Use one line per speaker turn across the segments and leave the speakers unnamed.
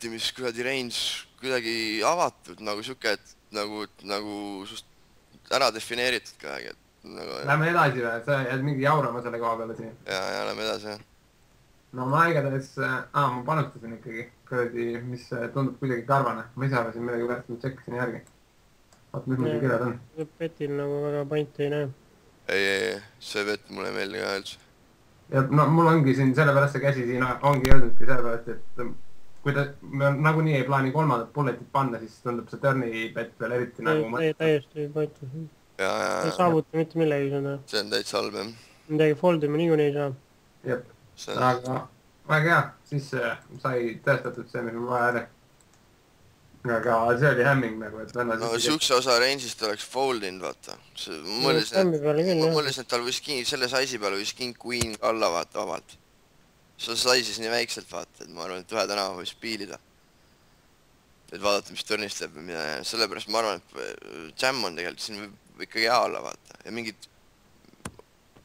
juhtimiskuradi range kuidagi avatud, nagu siuke, et nagu sust ära defineeritud kuidagi, et nagu
Lähme edasi või? Sa jääd mingi jaurama selle koha peale siin.
ja lähme edasi, jah.
No ma igatahes, ma panustasin ikkagi kuradi, mis tundub kuidagi karvane. Ma ise arvasin midagi pärast, ma tšekkasin järgi. Vaat, mis mul kirjad on.
Petil nagu väga pointi ei näe.
Ei, see vett mulle ei meeldi ka üldse.
Ja no mul ongi siin, sellepärast see käsi siin ongi jõudnudki sellepärast, et kui ta nagunii ei plaani kolmandat bulletit panna, siis tundub see turni bet veel eriti nagu...
Täiesti pointi. Ei saavuta mitte millegi seda.
See on täitsa halb, jah.
Midagi foldima niikuinii ei saa.
Jep, aga väga hea, siis sai tõestatud see, mis mul vaja oli. Aga see oli hämming nagu, et venna...
No siukse osa range'ist oleks foldinud, vaata. Ma mõtlesin, et tal võis king, selle saisi peal võis king queen alla, vaata, vabalt. See sai siis nii väikselt, vaata, et ma arvan, et ühe tänava võis piilida. Et vaadata, mis turnist teeb või mida. Sellepärast ma arvan, et jam on tegelikult siin võib ikkagi hea olla, vaata. Ja mingid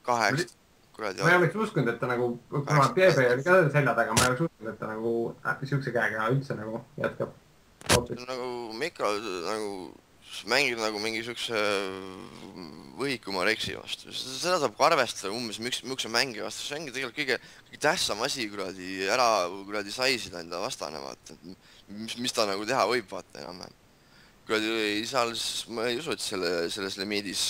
8...
Ma ei oleks uskunud, et ta nagu... Kui ma PB oli ka selja taga, ma ei oleks uskunud, et ta nagu siukse käega üldse nagu jätkab.
Nagu mikro, nagu mängib nagu mingi siukse võhikuma reksi vastu. Seda saab ka arvestada umbes, miks on mängi vastu. See ongi tegelikult kõige tähtsam asi kuradi saisida enda vastane, vaata. Mis ta nagu teha võib, vaata enam-vähem. Ma ei usu, et selles limiidis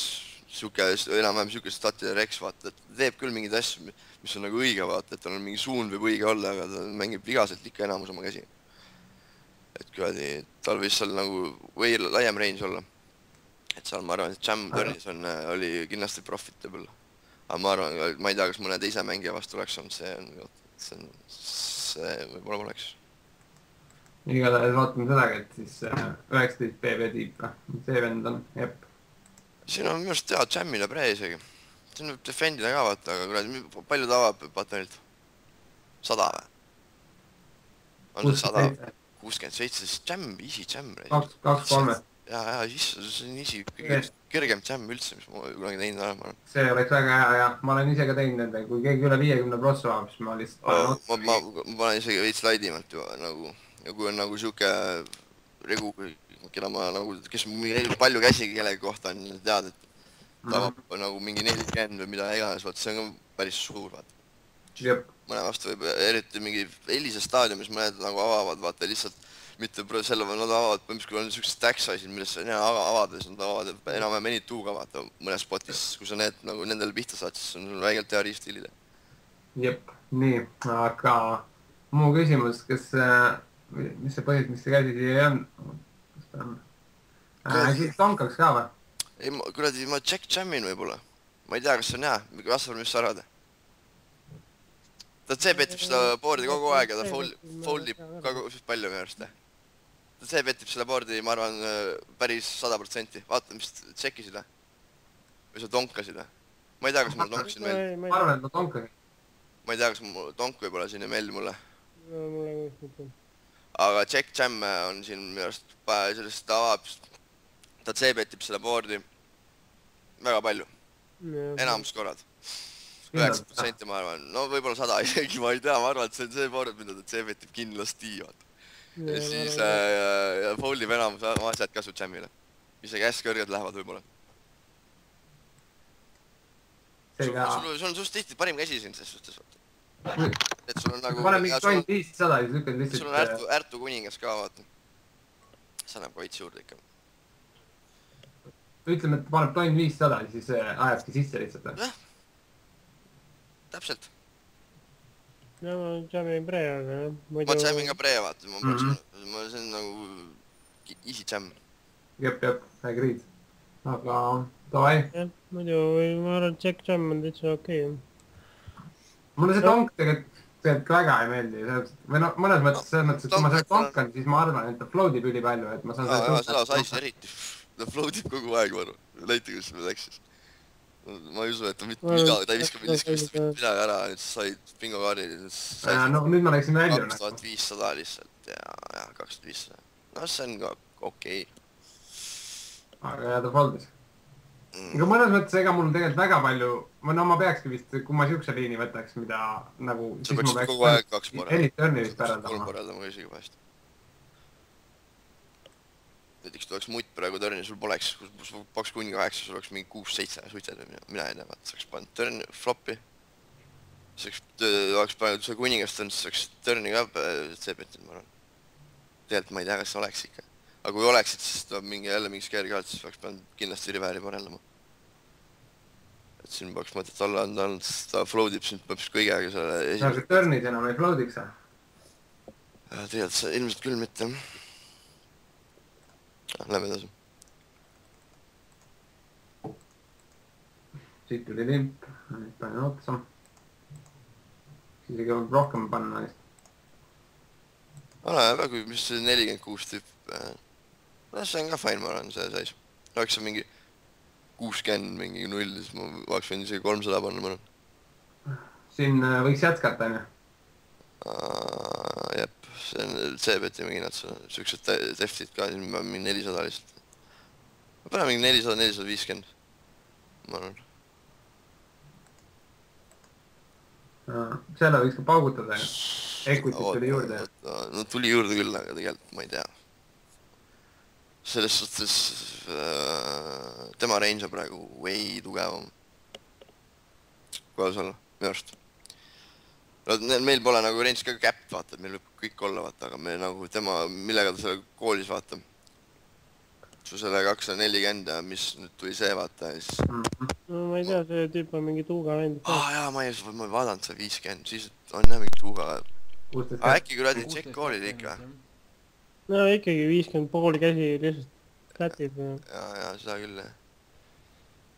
enam-vähem siuke statide reks, vaata. Ta teeb küll mingid asju, mis on nagu õige, vaata. Et tal on mingi suund võib õige olla, aga ta mängib vigaselt ikka enamus oma käsi. Et kuradi, tal võis seal nagu või laiem range olla. Et seal ma arvan, et jam turnis oli kindlasti profitable. Aga ma arvan, ma ei tea, kas mõne teise mängija vastu oleks olnud, see võib-olla poleks.
Igatahes vaatame sedagi, et siis 19 BB tiip, see vend on, jep.
Siin on minu arust teha jammile pre isegi. Siin võib defendida ka vaata, aga kuradi, palju ta avab pattonilt? 100 või? On see 100? 67, siis jam, easy jam.
2-3.
Jaa, see on easy, kergem jam üldse, mis ma kunagi teinud olen, ma arvan.
See oleks väga hea, jah. Ma olen ise ka teinud nende, kui keegi üle 50 prosso avab, siis ma lihtsalt...
Ma panen isegi veits laidimalt ju, nagu, ja kui on nagu siuke regu, keda ma nagu, kes palju käsi kellegi kohta on, tead, et ta avab nagu mingi 40 või mida iganes, vaat see on ka päris suur, vaata. Mõne vastu võib, eriti mingi Elise staadiumis mõned nagu avavad, vaata lihtsalt mitte selle, nad avavad põhimõtteliselt, kui on siuksed stack-size'id, millest on hea avada, siis nad avavad enam-vähem N2-ga, vaata, mõnes spotis, kui sa need nagu nendele pihta saad, siis on väigelt hea riistilide.
Jep, nii, aga muu küsimus, kas, mis see põhjus, mis see käsi siia ei on? Kas ta on? Siis tonkaks ka või?
Ei, kuradi, ma check jammin võib-olla. Ma ei tea, kas see on hea, vastavalt, mis sa arvad? Ta C-petib seda boardi kogu aeg ja ta foldib ka palju minu arust. Ta C-petib selle boardi, ma arvan, päris 100%. Vaata, mis tšekkisid või? Või sa tonkasid või? Ma ei tea, kas mul tonkasid meeldi.
Ma arvan, et ma tonkasin.
Ma ei tea, kas mul tonk võib-olla siin ei meeldi mulle.
Mulle ei mõista.
Aga check jam on siin minu arust, sellest ta avab, ta C-petib selle boardi väga palju. Enamus korrad. 90% ma arvan, no võib-olla 100 isegi, ma ei tea, ma arvan, et see on see board, mida ta C-petib kindlasti, vaata. Ja siis foldib enamus asjad ka su jammile. Isegi hästi kõrged lähevad võib-olla. Sul on sust tihti parim käsi siin selles suhtes, vaata. Et sul on nagu...
Ma olen mingi toin 500 ja lükkad lihtsalt...
Sul on ärtu kuningas ka, vaata. See näeb ka veits juurde ikka.
Ütleme, et paneb toin 500 ja siis ajabki sisse lihtsalt või?
Jah. Täpselt.
No ma jammin pre, aga jah.
Ma jammin ka pre, vaata. See on nagu easy jam.
Jep, agreed. Aga davai.
Jah, muidu ma arvan, et check jam on täitsa okei.
Mulle see tonk tegelikult väga ei meeldi. Või no mõnes mõttes selles mõttes, et kui ma selle tonkan, siis ma arvan, et ta floatib üli palju, et ma saan
seda sais eriti. Ta floatib kogu aeg, ma arvan. Näite, kus me läksis. Ma ei usu, et ta ei viska midagi ära, nüüd sa said bingokaardi.
No nüüd ma läksin välja.
2500 lihtsalt ja 2500. No see on ka okei.
Aga ta foldis. Aga mõnes mõttes ega mul tegelikult väga palju, no ma peakski vist, kui ma siukse liini võtaks, mida nagu...
Sa peaksid kogu aeg 2 korraldama.
Any turni vist päraldama.
3 korraldama ka isegi vahest. näiteks tuleks mutt praegu törni, sul poleks, kus paks kuni 8, sul oleks mingi 6-7 suitsed või mina ei tea, vaata, saaks pannud törn, floppi. Oleks pannud see kuningast on, siis saaks törni ka CBT-d, ma arvan. Tegelikult ma ei tea, kas see oleks ikka. Aga kui oleksid, siis tuleb jälle mingi scary kaart, siis peaks pannud kindlasti Riveri parellama. Et siin peaks mõtet alla anda, sest ta floatib siin põhimõtteliselt kõige aega selle
esimese. Aga törnid enam ei floatiks, või?
Tegelikult see ilmselt küll mitte. Lähme edasi.
Siit tuli limp, nüüd panen otsa. Isegi võib rohkem panna neist.
Ole väga, kui mis see 46 tüüp. See on ka fine, ma arvan, see sais. Oleks see mingi 60, mingi 0, siis ma oleks võinud isegi 300 panna, ma arvan.
Siin võiks jätkata, on ju?
Jep, see on CBT mingi nad, siuksed teftid ka, siin ma mingi 400 lihtsalt. Ma panen mingi 400, 450, ma arvan.
Selle võiks ka paugutada, Equitit tuli juurde.
No tuli juurde küll, aga tegelikult ma ei tea. Selles suhtes tema range on praegu way tugevam. Kuidas olla, minu arust. Meil pole nagu range ka cap, vaata, meil võib kõik olla, vaata, aga me nagu tema, millega ta selle koolis, vaata. Su selle 240 ja mis nüüd tuli see, vaata, ja siis...
No ma ei tea, see tüüp on mingi tuuga vend.
Jaa, ma ei vaadanud see 50, siis on jah mingi tuuga. Äkki kuradi check koolid ikka.
No ikkagi 50 pooli käsi lihtsalt klätib.
Jaa, seda küll, jah.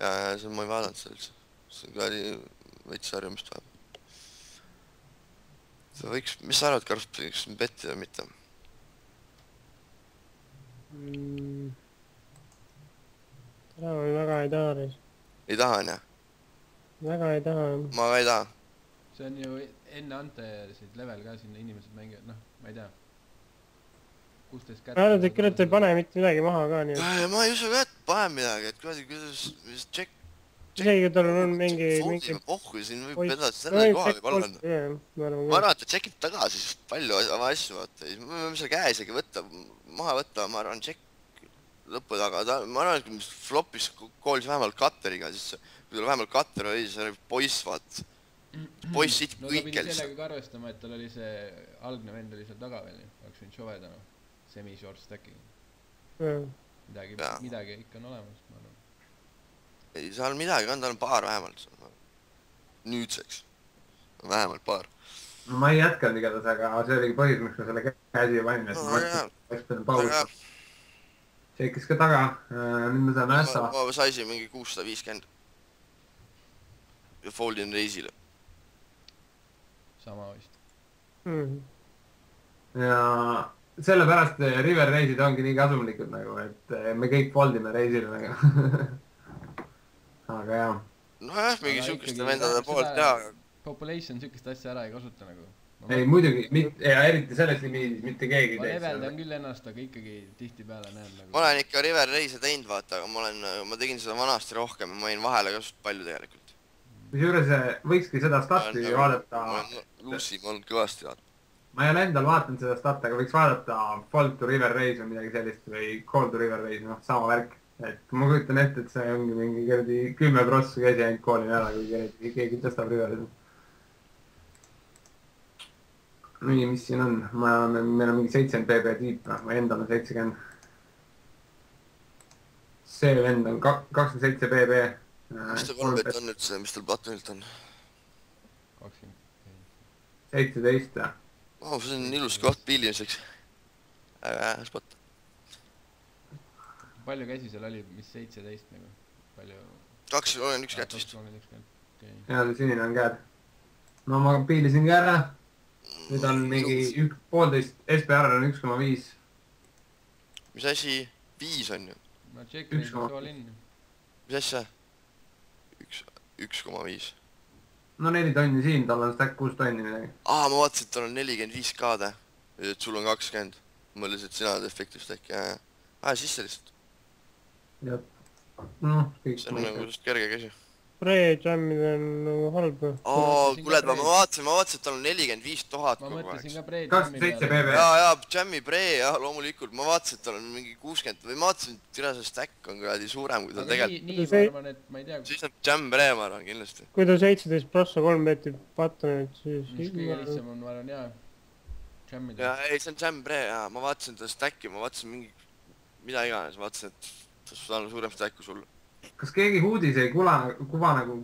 Jaa, see ma ei vaadanud seda üldse. See on kuradi veits harjumist vahepeal. See võiks, mis sa arvad, Karp, võiks betti või mitte?
Täna ma väga ei taha reis.
Ei taha, on jah?
Väga ei taha.
Ma ka ei taha.
See on ju enne antesid level ka sinna inimesed mängivad, noh, ma ei tea. 16 kätte.
Ma arvan, et küll, et ei pane mitte midagi maha ka nii.
Ma ei usu ka, et pane midagi, et kuidas check...
Isegi tal on mingi...
Pohhu, siin võib edasi selle kohaga pallanda. Ma arvan, et ta checkib tagasi, siis palju asju, vaata. Me võime selle käe isegi võtta, maha võtta, ma arvan, check lõppu taga. Ma arvan, et kui flopis koolis vähemalt cutteriga, siis kui tal vähemalt cutter oli, siis oli poiss, vaat. Poiss siit kõike
lihtsalt. No ta pidi sellega ka arvestama, et tal oli see algne vend oli seal taga veel, oleks võinud šoveda, noh. Semi-short stackiga. Midagi ikka on olemas, ma arvan.
Ei, seal midagi on, tal on paar vähemalt. Nüüdseks. Vähemalt paar.
No ma ei jätkanud igatahes, aga see oligi põhjus, miks ma selle käsi panin, et ma mõtlesin paugutama. Tšekkis ka taga, nüüd me saame ässa.
Ma saisin mingi 650. Ja foldin reisile.
Sama vist.
Ja sellepärast River reisid ongi nii kasumlikud nagu, et me kõik foldime reisile nagu. Aga jah.
Nojah, mingi sükeste vendade poolt teha.
Population sükest asja ära ei kasuta nagu.
Ei, muidugi, ja eriti selles limiidis mitte keegi
teeks. Ma leveldan küll ennast, aga ikkagi tihti peale näen nagu.
Ma olen ikka River reise teinud, vaata, aga ma tegin seda vanasti rohkem ja ma jäin vahele ka palju tegelikult.
Mis juures võikski seda stati vaadata...
Ma olen Lucy olnud kõvasti, vaata.
Ma ei ole endal vaatanud seda stati, aga võiks vaadata Fall to River Race või midagi sellist või Call to River Race, noh, sama värk. Et ma kujutan ette, et see ongi mingi 10 prossu käsi ainult koolin ära, kui keegi tõstab Riverid. Nii, mis siin on? Meil on mingi 70 pp tiip, või endal on 70. See vend on 27 pp.
Mis ta kolmbet on üldse, mis tal platonilt on?
17, jah.
See on ilus koht piilimiseks. Aga spot.
Palju käsi seal oli, mis 17 nagu? Palju...
2-1 kätt vist.
Jaa, see sinine on käed. No ma piilisin ka ära. Nüüd on mingi 1,5, SPR on 1,5.
Mis asi? 5 on ju?
Ma tšekin all in.
Mis asja? 1,5.
No 4 tonni siin, tal on stack 6 tonni midagi.
Ma vaatasin, et tal on 45 kaade. Et sul on 20. Mõtlesin, et sina oled efektiivselt äkki. Sisse lihtsalt.
Jah. No, kõik.
See on nagu just kerge käsi.
pre-jammid on nagu halb.
Kuule, ma vaatasin, et tal on 45 000
ma
kogu aeg.
mõtlesin ka pre-jammi
27 PB.
Jaa, jammi pre, jah, loomulikult. Ma vaatasin, et tal on mingi 60 või ma vaatasin, et tira see stack on kuradi suurem, kui tal tegelikult.
nii ma arvan, et ma ei tea.
Siis on jam pre, ma arvan, kindlasti.
kui ta 17 prossa 3 beti patronit, siis...
mis kõige lihtsam on, ma arvan, jaa. Jammida.
Jaa, ei, see on jam pre, jaa. Ma vaatasin ta stacki, ma vaatasin mingi... mida iganes, vaatasin, et tal on suurem stack kui sul.
Kas keegi huudis ei kuva nagu,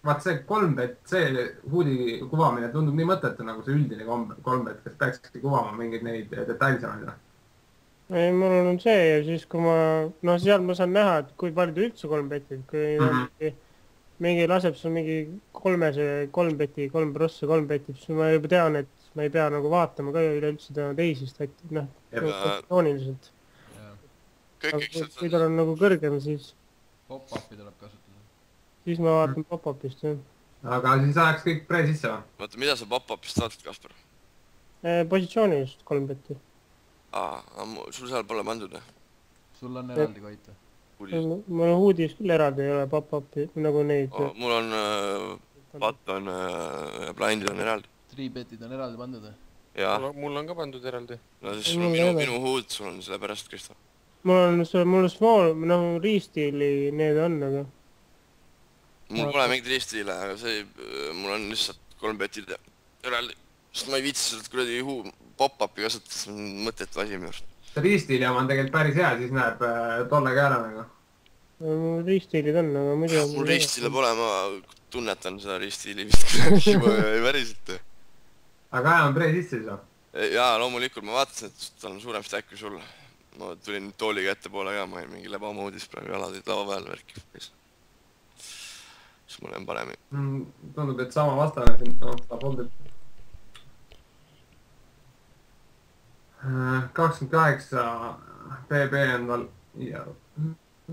vaat see 3-bet, see huudi kuvamine tundub nii mõttetu nagu see üldine 3-bet, kas peakski kuvama mingeid neid detailsemaid?
ei, mul on see ja siis kui ma, no seal ma saan näha, et kui palju ta üldse 3-betid, kui mingi laseb sul mingi 3-beti, 3 prossa 3-betid, siis ma juba tean, et ma ei pea nagu vaatama ka üleüldse tema teisi stati, noh, positsiooniliselt. Kui tal on nagu kõrgem, siis...
Pop-upi tuleb kasutada.
Siis ma vaatan pop-upist, jah.
Aga siis ajaks kõik pre sisse või?
Vaata, mida sa pop-upist vaatad, Kaspar?
Positsioonilist 3 beti.
Sul seal pole pandud, jah?
Sul on eraldi koit või?
Mul on huudis küll eraldi, ei ole pop-upi, nagu neid...
Mul on... Button ja blindid on eraldi.
3-betid on eraldi pandud või?
Jaa.
Mul on ka pandud eraldi.
No siis minu huud sul on selle pärast, Kristo.
Mul on small, noh, riistiili need on, aga...
Mul pole mingit riistiile, aga see... Mul on lihtsalt 3 betid eraldi. Sest ma ei viitsi sealt kuradi pop-upi kasutada, see on mõttetu asi minu arust.
See riistiili on tegelikult päris hea, siis näeb tolle ka ära nagu.
Mul riistiilid on, aga muidu...
Mul riistiile pole, ma tunnetan seda riistiili vist juba päriselt.
Aga aja on pre sisse siis või?
Jaa, loomulikult ma vaatasin, et tal on suurem stack kui sul. Ma tulin tooliga ettepoole ka, ma olin mingi lebamoodis praegu jalad lava peal värki. Siis mul on paremini.
Tundub, et sama vastane siin, ta poldib. 28 PB on tal ja...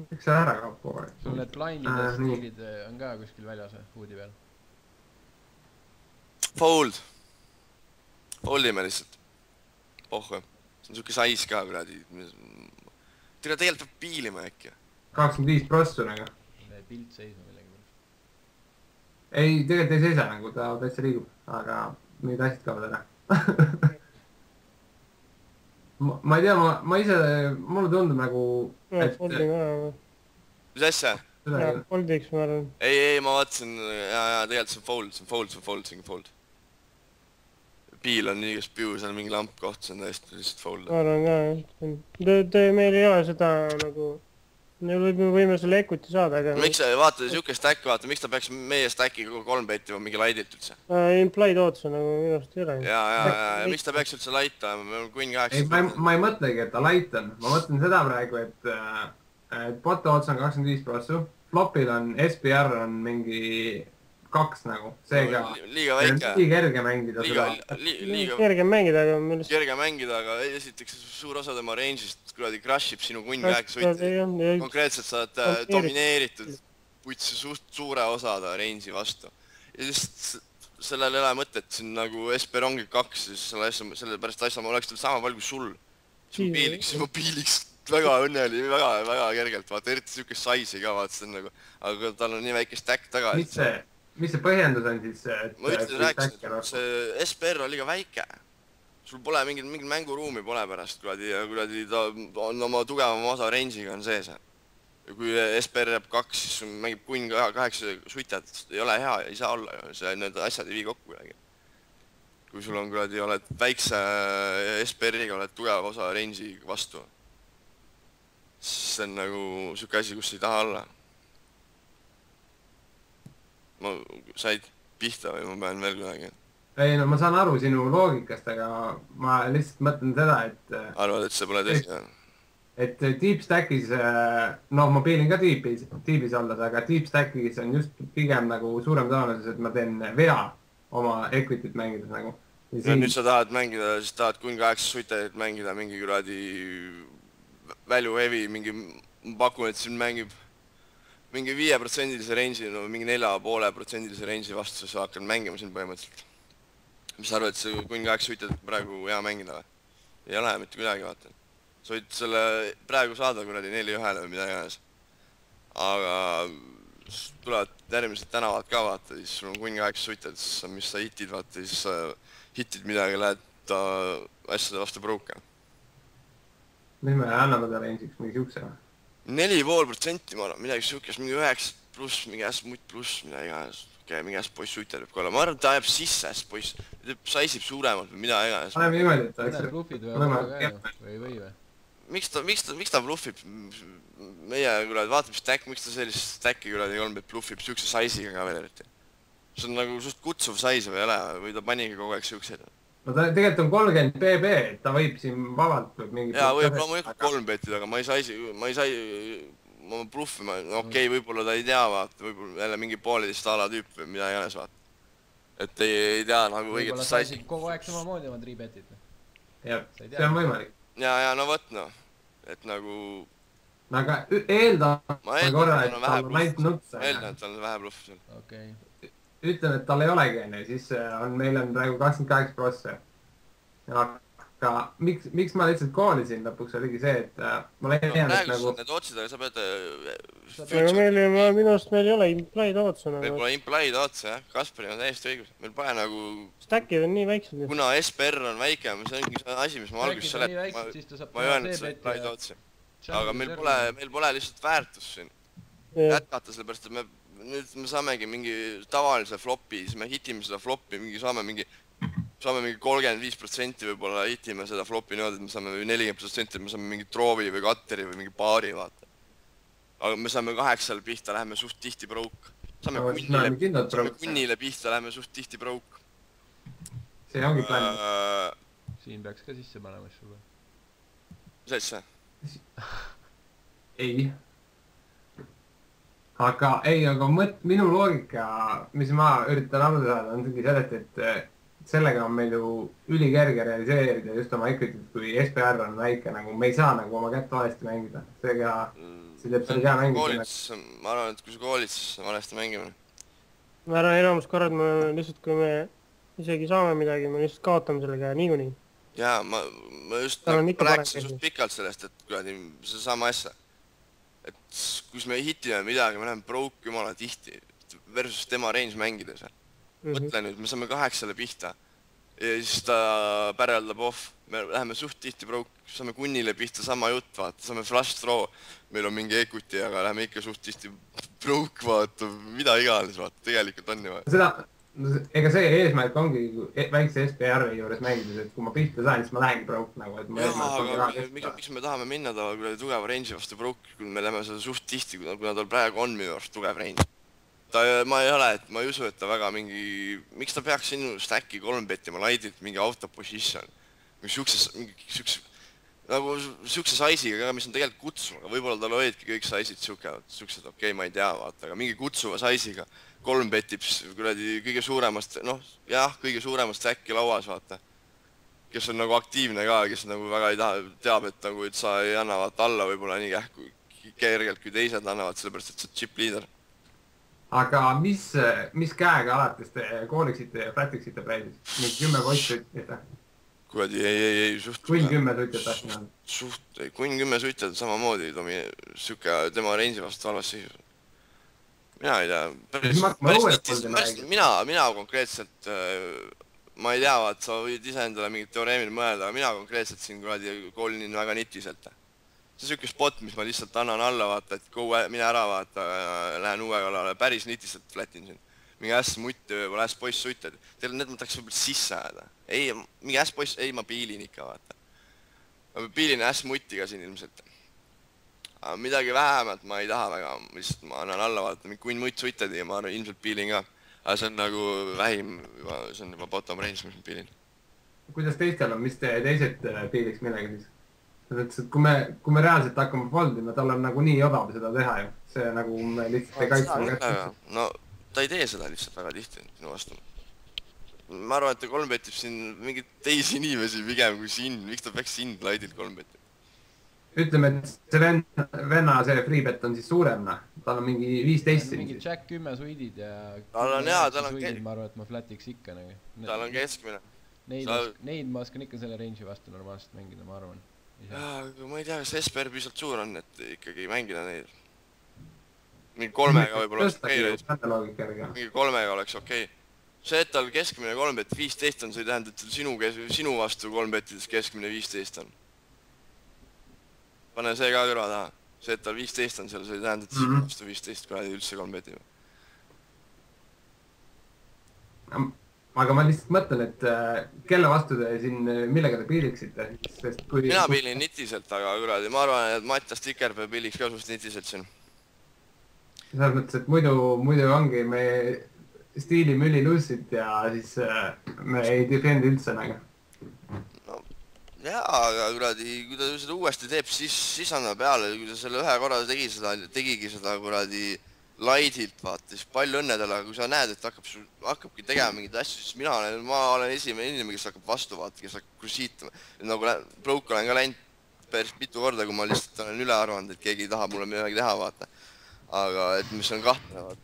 Miks see ära kaob kogu aeg?
Sul need blindid ja stiilid on ka kuskil väljas või, huudi peal?
Fold. Foldime lihtsalt. Pohhu. See on siuke sais ka, kuradi. Tira tegelikult peab piilima äkki.
25 prossu nagu.
Pilt seisma millegi pärast.
Ei, tegelikult ei seisa nagu, ta täitsa liigub, aga mingid asjad kaovad ära. ma ei tea, ma ise, mulle tundub nagu...
Folding ära või?
Mis asja?
Foldiks ma arvan.
Ei, ma vaatasin, tegelikult see on fold. Piil on nii, kes piu, seal mingi lamp koht, see on täiesti lihtsalt fold.
Ma arvan ka, meil ei ole seda nagu... Me võime selle equity saada, aga...
Miks sa vaatad siuke stack, vaata, miks ta peaks meie stackiga 3 beti või mingi lightilt üldse?
Implied odds on nagu minust ei ole.
Jaa, miks ta peaks üldse light olema, me oleme Queen 8.
Ei, ma ei mõtlegi, et ta light on. Ma mõtlen seda praegu, et bot odds on 25 prossu. Flopil on SPR on mingi 2 nagu. Seega...
Liiga väike.
Liiga kerge mängida seda.
Kerge mängida, aga millest...
Kerge mängida, aga esiteks suur osa tema range'ist kuradi crushib sinu Queen 8 võitti. Konkreetselt saad domineeritud putsi suht suure osa ta range'i vastu. Ja lihtsalt sellel ei ole mõtet siin nagu Esperongi 2, siis selle pärast asja ma oleks tal sama palju kui sul. Siis ma piiliks väga õnneli, väga kergelt, vaata, eriti siukest saisi ka vaatasin nagu. Aga tal on nii väike stack taga.
Mis see põhjendus on siis?
Ma ütlesin, rääkisin, et see SPR on liiga väike. Sul pole mingit mänguruumi pole pärast, kuradi ta on oma tugevama osa range'iga on sees. Ja kui SPR jääb 2, siis mängib Queen 8 suitjad, ei ole hea ja ei saa olla. Need asjad ei vii kokku kuidagi. Kui sul on kuradi, oled väikse SPR-iga, oled tugev osa range'i vastu. Siis see on nagu siuke asi, kus ei taha olla. Ma said pihta või ma pean veel kuidagi?
Ei, no ma saan aru sinu loogikast, aga ma lihtsalt mõtlen seda, et...
Arvad, et see pole tõsi?
Et deep stack'is, no ma piilin ka deep'is olles, aga deep stack'is on just pigem nagu suurem tõenäosus, et ma teen vea oma equity't mängides nagu.
Ja nüüd sa tahad mängida, siis tahad Queen 8 suiteid mängida mingi kuradi value heavy, ma pakun, et siin mängib mingi 5%-lise range'i, no mingi 4,5%-lise range'i vastu, sa hakkad mängima siin põhimõtteliselt. Mis sa arvad, et see Queen 8 suitjad praegu hea mängida või? Ei ole mitte midagi, vaata. Sa võid selle praegu saada kuradi 4-1 või midagi ajas. Aga tulevad järgmised tänavad ka vaata, siis sul on kuni 8 suitad, mis sa hitid vaata, siis sa hitid midagi, lähed asjade vastu prouka.
mis me anname ta range'iks, mingi siukse?
4,5% ma arvan, midagi siukest, mingi 9 pluss, mingi S-mutt pluss, mida iganes. Mingi S-poiss suiter võib ka olla, ma arvan, ta ajab sisse S-poiss, saisib suuremalt või mida iganes.
Paneme niimoodi, et ta
mõned bluffid võivad olla ka või või?
Miks ta bluffib? Meie kuradi, vaata mis stack, miks ta sellist stacki kuradi 3 bluffib siukse saisiga ka veel eriti. See on nagu suht kutsuv sais või ei ole, või ta panigi kogu aeg siukseid.
no ta tegelikult on 30 BB, et ta võib siin vabalt mingi...
jaa, võib loomulikult 3 betida, aga ma ei sai bluffima, okei, võib-olla ta ei tea, vaata, võib-olla jälle mingi 1,5 ala tüüp või mida iganes, vaata. Et ei tea nagu õigetest saisi.
Kogu aeg samamoodi oma 3 betid.
jah, see on võimalik.
ja no võt noh, et nagu...
no aga eeldan korra, et tal on ainult nuts.
Ma eeldan, et tal on vähe bluff seal.
okei.
Ütlen, et tal ei olegi enne, siis meil on praegu 28%. Aga miks ma lihtsalt koolisin lõpuks oligi see, et ma leian, et nagu...
Need otsid, aga sa pead...
aga minu arust meil ei ole implied odds.
Meil pole implied odds, jah. Kasparil on täiesti õigus. Meil pole nagu...
Stackid on nii väiksed.
Kuna SPR on väike, see ongi asi, mis ma alguses seletan. Ma ei öelnud seda implied oddsi. Aga meil pole lihtsalt väärtust siin. Jätkata sellepärast, et nüüd me saamegi mingi tavalise flopi, siis me hitime seda flopi, saame mingi 35% võib-olla hitime seda flopi niimoodi, et me saame 40%, me saame mingi troovi või katteri või mingi paari, vaata. Aga me saame 8 pihta, läheme suht tihti prouk. Saame kunnile pihta, läheme suht tihti prouk.
See ongi plaan.
Siin peaks ka sisse panema sulle.
Mis asja?
Ei. Aga minu loogika, mis ma üritan aru saada, on tõengi sellest, et sellega on meil ju ülikerge realiseerida just oma equityt, kui SPR on väike, nagu me ei saa nagu oma kätt valesti mängida. Seega see teeb seda hea mängida.
Ma arvan, et kui sa koolid, siis valesti mängime.
Ma arvan, enamus korrad me lihtsalt, kui me isegi saame midagi, me lihtsalt kaotame sellega niikuinii.
Jaa, ma just rääkisin suht pikalt sellest, et kuradi see sama asja. Et kus me hitime midagi, me läheme broke jumala tihti versus tema range mängides. Mõtle nüüd, me saame 8 pihta ja siis ta päraldab off. Me läheme suht tihti broke, saame kunnile pihta sama jutt, vaata, saame flush throw. Meil on mingi equity, aga läheme ikka suht tihti broke, vaata, mida iganes, vaata, tegelikult on ju.
Ega see eesmärk ongi väikse SPR-i juures mängides, et kui ma pihta sain, siis ma lähengi broke nagu, et ma
miks me tahame minna ta tugeva range'i vastu broke, kui me läheme seda suht tihti, kuna tal praegu on minu arust tugev range. Ma ei usu, et ta väga mingi... Miks ta peaks sinu stacki 3 betima laidilt mingi auto position? Nagu siukse saisiga, mis on tegelikult kutsuva. Võib-olla tal olidki kõik saisid siuksed, okei, ma ei tea, vaata. Aga mingi kutsuva saisiga 3 betib kõige suuremast, noh, jah, kõige suuremast stacki lauas, vaata. Kes on nagu aktiivne ka, kes nagu väga ei taha, teab, et sa ei anna vaata alla võib-olla nii kergelt, kui teised annavad, sellepärast, et sa chip leader.
Aga mis käega alates te kooliksite ja flätiksite preisis? Mingi 10 poiss suitjata?
Kuradi, ei, suht...
Kuni 10 suitjat tahtsin on?
Suht, kuni 10 suitjat samamoodi, siuke tema range'i vastu halvas seisus. Mina ei tea, mina konkreetselt, ma ei tea, vaat sa võid ise endale mingit teoreemil mõelda, aga mina konkreetselt siin koolinin väga nitiselt. See on siuke spot, mis ma lihtsalt annan alla, vaata, et mine ära, vaata, lähen uue kallale, päris nitiselt flätin siin. Mingi S-mutti või S-poiss suitad. Teil need ma tahaks võib-olla sisse ajada. Ei, mingi S-poiss, ei, ma piilin ikka, vaata. Ma piilin S-muttiga siin ilmselt. Aga midagi vähemalt ma ei taha väga, lihtsalt ma annan alla, vaata, mingi kunn mutt suitad ja ma ilmselt piilin ka. Aga see on nagu vähim, see on juba bottom range, mis ma piilin.
Kuidas teistel on, mis teised piiliks millega siis? Kui me reaalselt hakkame foldima, tal on nagu nii odav seda teha ju. See nagu me lihtsalt ei kaitsema kätte.
No ta ei tee seda lihtsalt väga tihti minu vastu. Ma arvan, et ta 3 betib siin mingid teisi inimesi pigem kui siin. Miks ta peaks siin laidilt 3 betib?
Ütleme, et see venna see free bet on siis suuremna. Tal on mingi 15.
Mingi jack 10 suidid ja...
Tal on hea, tal on...
Ma arvan, et ma flätiks ikka nagu.
Tal on keskmine.
Neid ma oskan ikka selle range'i vastu normaalselt mängida, ma arvan.
Jaa, aga ma ei tea, kas SPR piisalt suur on, et ikkagi mängida neid. mingi 3-ga võib-olla oleks
tõstagi
okei.
selle loogika järgi.
Mingi 3-ga oleks okei. See, et tal keskmine 3 bet 15 on, see ei tähenda, et sinu vastu 3 betides keskmine 15 on. Pane see ka kõrva taha. See, et tal 15 on seal, see ei tähenda, et sinu vastu 15 kuradi üldse 3 betiga.
Aga ma lihtsalt mõtlen, et kelle vastu te siin, millega te piiliksite?
Mina piilin nitiselt, aga kuradi, ma arvan, et Mattias Tikerpea piiliks ka suust nitiselt siin.
Selles mõttes, et muidu ongi me stiilimüli lussid ja siis me ei defendi üldse nagu.
No, jaa, aga kuradi, kui ta seda uuesti teeb, siis anna peale, kui ta selle ühe korra tegigi seda kuradi laidilt, vaata, siis palju õnne talle, aga kui sa näed, et hakkabki tegema mingeid asju, siis ma olen esimene inimene, kes hakkab vastu, vaata, kes hakkab krusiitama. Nagu Broke olen ka läinud päris mitu korda, kui ma lihtsalt olen üle arvanud, et keegi ei taha mulle midagi teha, vaata. Aga et mis on kahtlane, vaata.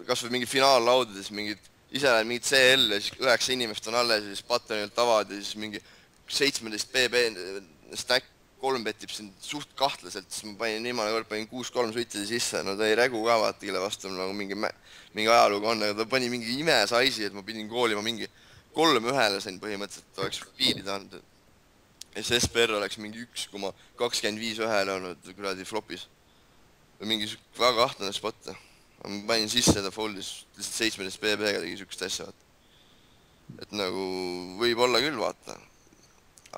Kas või mingi finaallaudades, ise lähen mingid CL ja siis 9 inimest on alles ja siis Pattonilt avad ja siis mingi 17 BB stack 3 betib sind suht kahtlaselt, siis ma panin viimane kord 6-3 suitide sisse, no ta ei regu ka vaata, kelle vastu nagu mingi ajalugu on, aga ta pani mingi imesaisi, et ma pidin koolima mingi 3-1-le sain põhimõtteliselt, et oleks piili taanud. Ja siis SPR oleks mingi 1,25 ühele olnud kuradi flopis. Või mingi väga kahtlane spot. Ma panin sisse ta foldis, lihtsalt 17 BB-ga tegi sükest asja, vaata. Et nagu võib olla küll, vaata.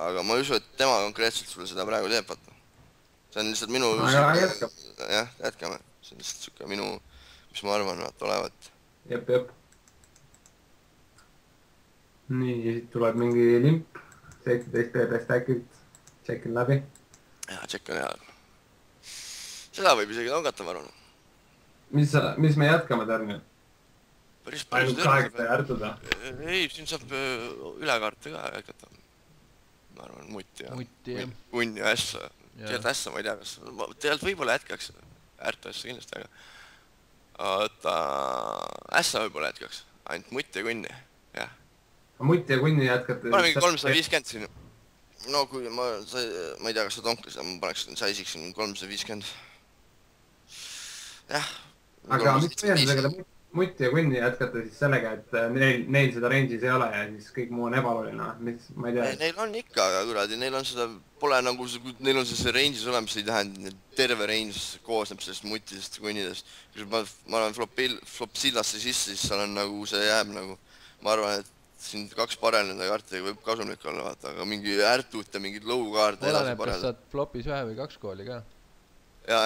Aga ma ei usu, et tema konkreetselt sulle seda praegu teeb, vaata. See on lihtsalt minu...
Aga jätkab.
Jah, jätkame. See on lihtsalt suke minu, mis ma arvan, vaata, olevat.
Jep. Nii, siit tuleb mingi limp. 17 BB stackilt. Tšekin läbi.
Jah, tšekk on hea. Seda võib isegi tongata, ma arvan.
Mis me jätkame Tärni?
Päris
ainult 8 järtuda?
Ei, siin saab ülekaarte ka jätkata. Ma arvan, mutti ja unn ja ässa. Tegelikult ässa ma ei tea, kas... Tegelikult võib-olla jätkaks. Ärtu ässa kindlasti, aga... Ässa võib-olla jätkaks. Ainult mutti ja kunni, jah.
Mutti ja kunni jätkata...
Ma olen mingi 350 siin. No kui ma ei tea, kas sa tonklis, ma paneksin saisiksin 350. Jah.
Aga mis põhjendusega te mutti ja kunni jätkate siis sellega, et neil seda range'is ei ole ja siis kõik muu on ebaoluline, ma ei tea.
Neil on ikka, aga kuradi, neil on seda, pole nagu, neil on see range'is olemas, ei tähenda, terve range koosneb sellest muttidest ja kunnidest. Kui ma olen Flopsillasse sisse, siis seal on nagu, see jääb nagu, ma arvan, et siin 2 parel nende kaartidega võib kasumlik olla, vaata, aga mingi ärtut ja mingid low-kaarte edasi parel.
Oleneb, kas saad flopis 1 või 2 kooli ka?
Ja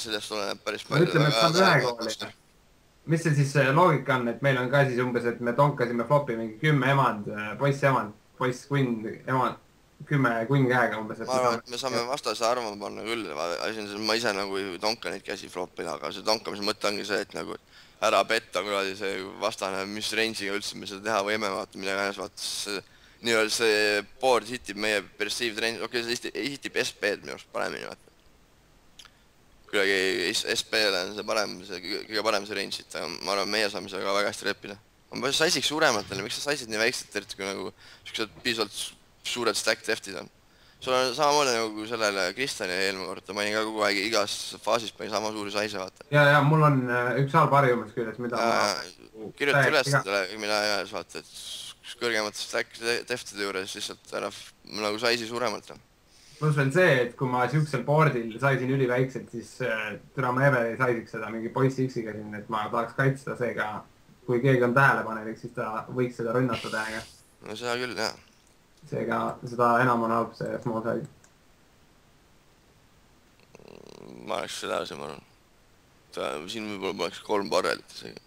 sellest oleneb päris palju.
Ütleme, et saab 1 kooli. Mis see siis loogika on, et meil on ka siis umbes, et me tonkasime flopi mingi 10 emand, poiss kunn, emand, 10 kunn käega umbes.
Ma arvan, et me saame vastase arvama panna küll, ma ise nagu ei tonka neid käsi flopida, aga see tonkamise mõte ongi see, et nagu ära petta kuradi see vastane, mis range'iga üldse me seda teha võime, vaata, mida käes vaata, nii-öelda see board hitib meie perceived range, okei, see hitib SP-d minu arust paremini, vaata. Kuidagi SP-le on see kõige parem see range hit, aga ma arvan, meie saame seda ka väga hästi reppida. Ma saisiks suurematele, miks sa saisid nii väiksed, eriti kui nagu siuksed piisavalt suured stack deftid on. Sul on samamoodi nagu sellele Kristjani eelmine kord, ta pani ka kogu aeg igas faasis pani sama suuri saise, vaata.
Ja mul on üks halb harjumus küljes, mida ma...
Kirjuta üles selle, mida iganes, vaata, et kõrgemate stack deftide juures lihtsalt ära nagu saisi suuremalt.
Plus veel see, et kui ma siuksel boardil saisin üliväikselt, siis türa ma ever ei saisiks seda mingi poiss X-iga siin, et ma tahaks kaitsta seega, kui keegi on tähelepanelik, siis ta võiks seda rünnata tähega.
No seda küll, jah.
Seega seda enam on halb see small side.
Ma oleks edasi, ma arvan. Siin võib-olla poleks 3 barrelit isegi.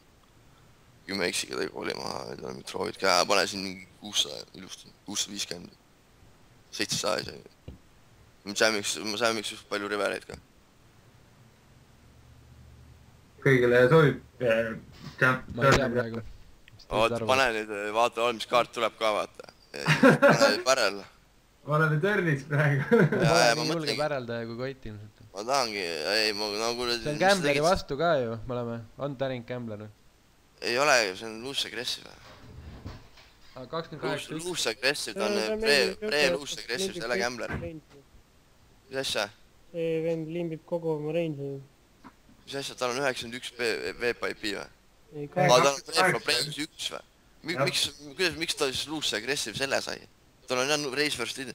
10 X-iga tegi kooli maha, mingid roovid ka, pane siin mingi 600 ilusti, 650, 700 isegi. Ma saamiks just palju rivereid ka.
Kõigile sobib.
Ma ei tea praegu.
Oota, pane nüüd, vaata, mis kaart tuleb ka, vaata. Pane nüüd pärel.
Ma olen turnis praegu.
Ma julge pärelda ja kui koit ilmselt.
Ma tahangi, ei, ma nagu...
See on Gambleri vastu ka ju, me oleme. On Taring Gambler või?
Ei ole, see on loose aggressive.
28
loose aggressive, ta on pre-loose aggressive, see ei ole Gambler. Mis asja?
See vend limbib kogu oma range'i.
mis asja, tal on 91 VPIP või?
ei,
Tal on
8.
Preps 1 või? Miks ta siis Loose Aggressive selle sai? Tal on jah Race First Lead.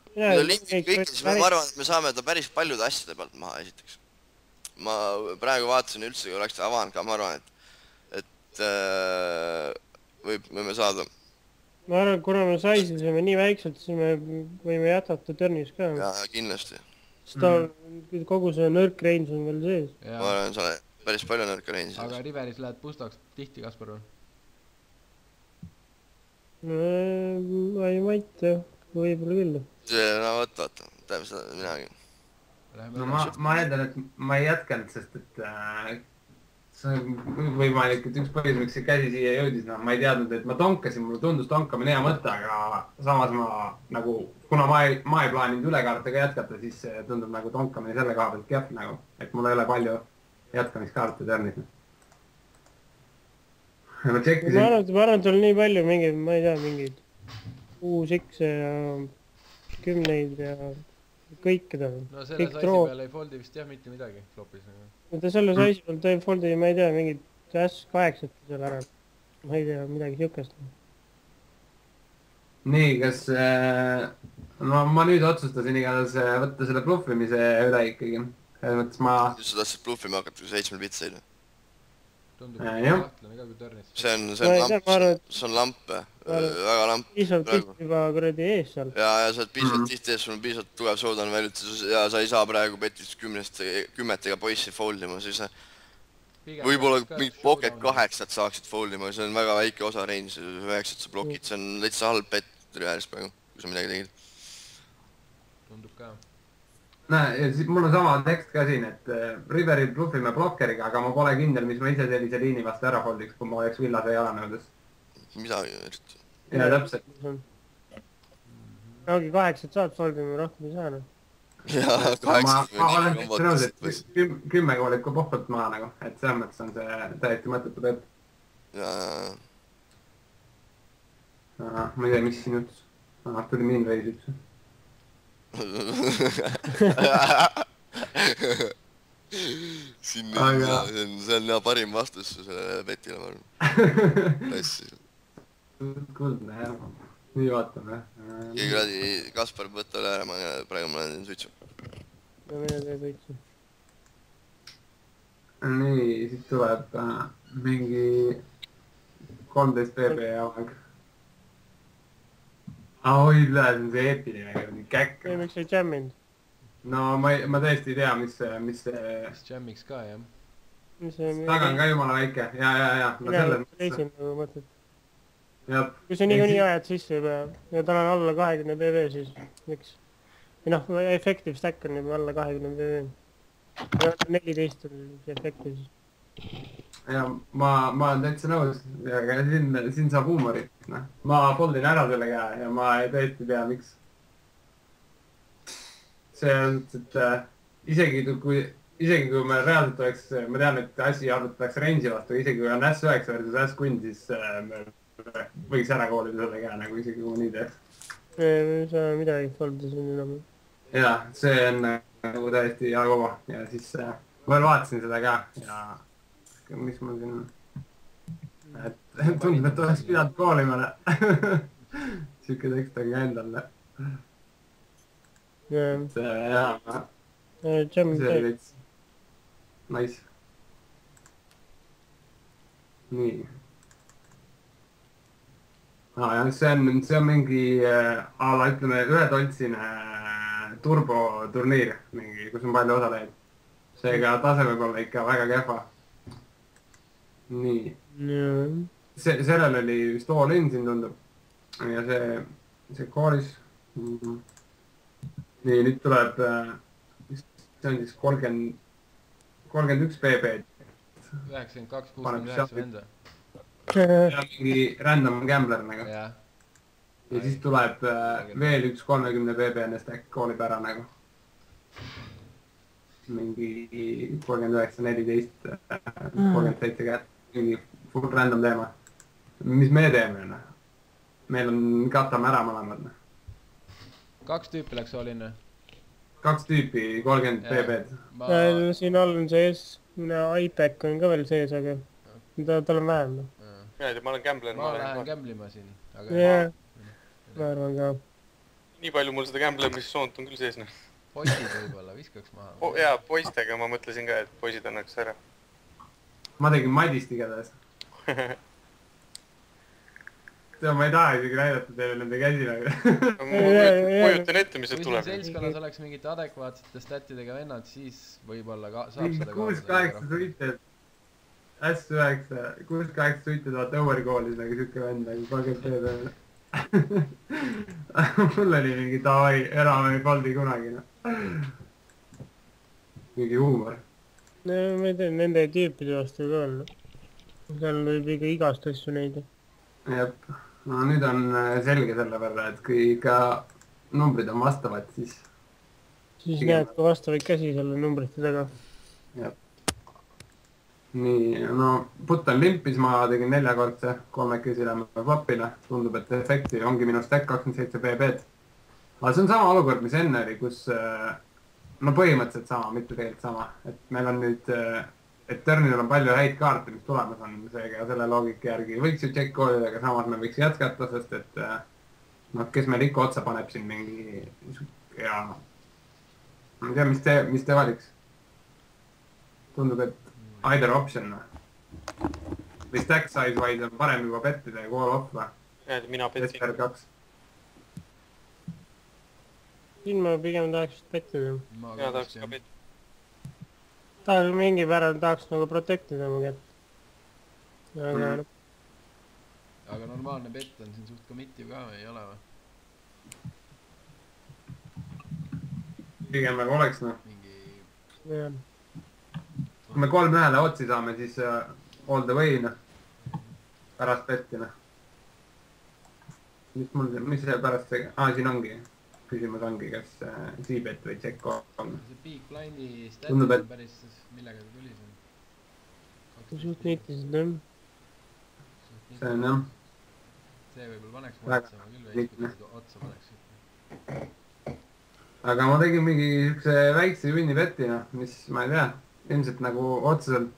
Kui ta lindib kõike, siis ma arvan, et me saame ta päris paljude asjade pealt maha esiteks. Ma praegu vaatasin üldse, kui oleks ta avanud ka, ma arvan, et võime saada.
ma arvan, kuna me saisime nii väikselt, siis me võime jätata Turnis ka.
Jaa, kindlasti.
Sest ta kogu see nõrk range on veel sees.
Ma arvan, sa oled päris palju nõrka range.
Aga Riveris lähed pustaks tihti, Kaspar või?
Ma ei maita, võib-olla küll.
No vaata, tähendab seda minagi.
No ma eeldan, et ma ei jätkanud, sest et see on võimalik, et üks põhjus, miks see käsi siia jõudis, no ma ei teadnud, et ma tonkasin, mulle tundus tonkamine hea mõte, aga samas ma nagu, kuna ma ei plaaninud ülekaartega jätkata, siis tundub nagu tonkamine selle koha pealt kehv nagu, et mul ei ole palju jätkamiskaarte Turnis. Ma tšekkisin.
Ma arvan, et on nii palju mingeid, ma ei tea, mingeid 6X ja 10 ja kõike ta.
No selle saisi peal ei foldi vist jah mitte midagi flopis.
Ta selle saisi peal ta ei foldi, ma ei tea, mingid S8 seal ära. Ma ei tea, midagi siukest.
Nii, kas... No ma nüüd otsustasin igatahes võtta selle bluffimise üle ikkagi. Mõttes ma...
Sa tahtsid bluffima hakata, kui 7 bit said või?
Tundub, et kahtlane ka kui Turnis.
See on lamp, väga lamp.
Piisavalt tihti juba kuradi ees seal.
Ja sa oled piisavalt tihti ees, sul on piisavalt tugev soodan väljutus ja sa ei saa praegu petist 10-tega poissi foldima, siis võib-olla mingid pocket 8 saaksid foldima, see on väga väike osa range, 9 sa blokid, see on lihtsalt halb pet Riveris praegu, kui sa midagi tegid.
Tundub ka.
Näe, mul on sama tekst ka siin, et Riveri bluffime blokkeriga, aga ma pole kindel, mis ma ise sellise liini vastu ära foldiks, kui ma oleks Villase jalanõudes.
Midagi eriti.
Ja täpselt.
Ongi 8 saad foldima, rohkem ei saa.
Jaa, 8.
Ma olen täitsa nõus, et 10 koolid kui pohvalt maha nagu, et selles mõttes on see täiesti mõttetu pealt.
Jaa.
Ma ei tea, mis siin jutus. Tuli min reis üldse.
See on parim vastus sellele petile, ma arvan.
Kuldne, jah. Nii vaatame.
Keegi radi, Kaspar, võtta üle ära, praegu ma olen suitsu.
Ja mine tee suitsu.
Nii, siit tuleb mingi 13 BB avang. Oi, see on see eepiline käkk.
Ei, miks ei jamminud?
No ma tõesti ei tea, mis see...
Mis jammiks ka, jah?
Taga on ka jumala väike, ja.
Reisin nagu mõtled.
Jah.
Kui sa nii ajad sisse ja tal on alla 20 BB, siis miks? Või noh, effective stack on juba alla 20 BB. 14 on see effective siis.
Ja ma olen täitsa nõus, aga siin saab huumorit. Ma foldin ära selle käe ja ma tõesti tea, miks. See on, et isegi kui me reaalselt oleks, ma tean, et asja arvutatakse range'i vastu, isegi kui on S9 versus S-kund, siis võiks ära koolida selle käe, nagu isegi kui ma nii teeks.
Sa midagi foldisin enam.
Ja, see on nagu täiesti hea kova ja siis ma veel vaatasin seda ka ja mis mul siin on, tundub, et oleks pidanud koolimale. Siuke tekst on ka endale. See hea. See oli veits. Nice. Nii. See on mingi ala, ütleme, ühetoltsine turboturniir, kus on palju osalejaid. Seega tase võib olla ikka väga kehva. Nii. Sellel oli vist all in siin tundub. Ja see koolis. Nii, nüüd tuleb, see on siis 31 BB.
92, 69 venda.
Ja mingi random gambler nagu.
Ja
siis tuleb veel üks 30 BB ennast äkki koolib ära nagu. Mingi 39, 14, 37 käed. Mingi full random teema. Mis me teeme? Meil on katame ära mõlemad.
2 tüüpi läks all in.
2 tüüpi 30 PB-d.
Siin all on sees, iPack on ka veel sees, aga tal on vähem.
Ma olen gambler.
Ma lähen gamblima siin.
Jah, ma arvan ka.
Nii palju mul seda gamblemissoont on küll sees.
Poisid võib-olla, viskaks maha.
Jaa, poistega ma mõtlesin ka, et poisid annaks ära.
Ma tegin Madist igatahes. Ma ei taha isegi näidata teile nende käsi.
Ma kujutan ette, mis see tuleb.
Kui seltskonnas oleks mingite adekvaatsete statidega vennad, siis võib-olla saab seda
6-8 suited. S9, 6-8 suited vaat overcallis nagu siuke vend nagu 30 peale. Mul oli mingi davai, enam ei poldi kunagi. Mingi huumor.
No ma ei tea, nende tüüpide vastu ka on. Seal võib ikka igast asju neid.
Jep. No nüüd on selge selle võrra, et kui ikka numbrid on vastavad, siis...
Siis näed ka vastavaid käsi selle numbrite taga.
Jep. Nii, no Putan limpis, ma tegin 4-kordse 3-kesi lämme flopile. Tundub, et efekti ongi minu stack 27 BB-d. Aga see on sama olukord, mis enne oli, kus... No põhimõtteliselt sama, mitte tegelikult sama. Et meil on nüüd... Et turnil on palju häid kaarte, mis tulemas on. Seega selle loogika järgi võiks ju check call'ida, aga samas me võiks jätkata, sest et... No kes meil ikka otsa paneb siin mingi... Ja... Ma ei tea, mis te valiks? Tundub, et... Either option või stack size wise on parem juba pettida ja call off või?
Mina pettin.
SR2.
Siin ma pigem tahaks pettida.
Mina tahaks ka pettida.
Tahaks mingi päral tahaks nagu protectida mu kätt.
Aga normaalne pett on siin suht committive ka või ei ole või?
Pigem nagu oleks
Mingi...
Jah.
Kui me 3-1 otsi saame, siis all the way pärast petti. Mis see pärast see... siin ongi. Küsimus ongi, kas C-bet või check on.
See big blindi stat on päris... Millega ta tuli siin?
Suht niitisid, jah.
See on jah.
See võib-olla paneks mõtlema küll veits, kui otsa paneks.
Aga ma tegin mingi siukse väikse junni petina, mis ma ei tea. Ilmselt nagu otseselt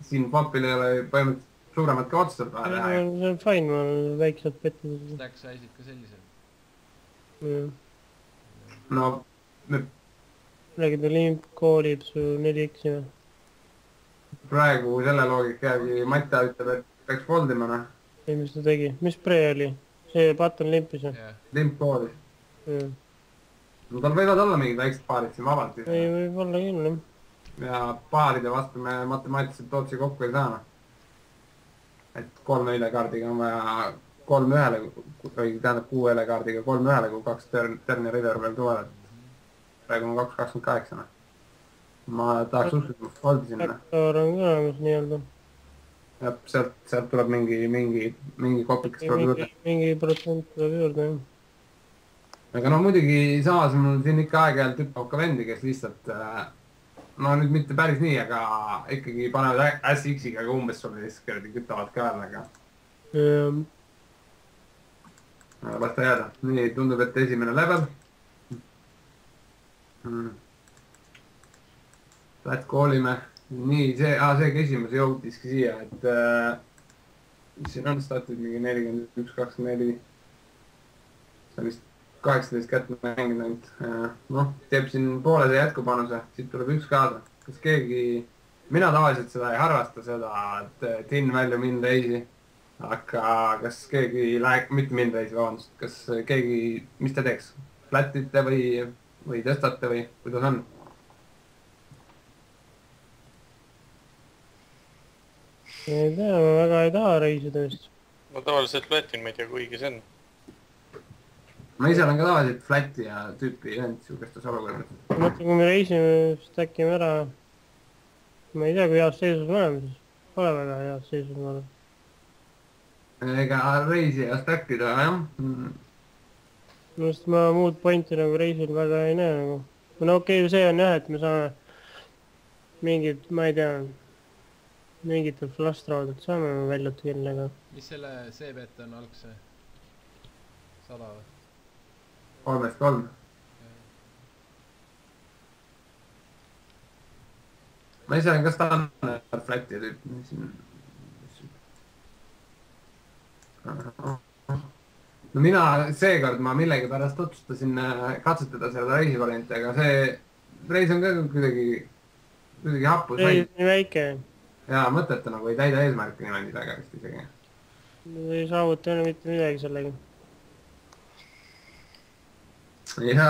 siin flopil ei ole põhimõtteliselt suuremat ka otseselt vaja teha.
See on fine, ma olen väikselt pettinud.
Stack size'id ka sellised.
No...
Räägi ta limp koolib su 4x-i.
Praegu selle loogika järgi Matta ütleb, et peaks foldima.
Ei, mis ta tegi? Mis pre oli? See button limpis või?
Limp koolis. No tal võivad olla mingid väiksed paarid siin vabalt.
Ei, võib olla küll, jah.
Ja paaride vastu me matemaatiliselt otsi kokku ei saana. Et 3-4 kaardiga on vaja 3-1 või tähendab 6-1 kaardiga 3-1, kui 2 turn ja river veel tulevad. Praegu on 2-28. Ma tahaks uskuda, et ma foldi sinna.
Faktor on ka olemas nii-öelda.
Ja sealt tuleb mingi kopikas tuleb juurde.
Mingi protsent tuleb juurde, jah.
Aga no muidugi samas mul siin ikka aeg-ajalt hüppab ka vendi, kes lihtsalt, no nüüd mitte päris nii, aga ikkagi panevad SX-iga ka umbes sulle lihtsalt kütavad ka veel, aga las ta jääda. Nii, tundub, et esimene level. Lähed koolime. Nii, see küsimus jõutiski siia, et siin on statid mingi 41-24. See on vist 18 kätt mängida nüüd. Noh, teeb siin poole see jätkupanuse, siit tuleb üks kaasa. Kas keegi... Mina tavaliselt seda ei harrasta seda, et tin value min raisi. Aga kas keegi läheb... Mitte min raisi, vabandust. Kas keegi... Mis te teeks? Flatite või tõstate või kuidas on?
Ei tea, ma väga ei taha reisida vist.
Ma tavaliselt flatin, ma ei tea, kui õige see on.
Ma ise olen ka tavaliselt flati ja tüüpi ühend siukestes olukordades.
Mõtle, kui me reisime, stackime ära. Ma ei tea, kui heas seisus me oleme, siis pole väga heas seisus me oleme.
Ega reisi ja stackida, jah.
Minu arust ma muud pointi nagu reisil väga ei näe nagu. No okei, see on jah, et me saame mingid, ma ei tea, mingitel flush-traudelt saame väljata kellega.
Mis selle C-bet on algse? 100 või?
3-3. ma ise olen ka standard flat'i tüüp. No mina seekord ma millegipärast otsustasin katsetada seda reisivarianti, aga see reis on ka kuidagi hapus.
Reis nii väike.
Ja mõteta nagu ei täida eesmärki niimoodi väga vist isegi.
Ei saavuta mitte midagi sellega.
Ja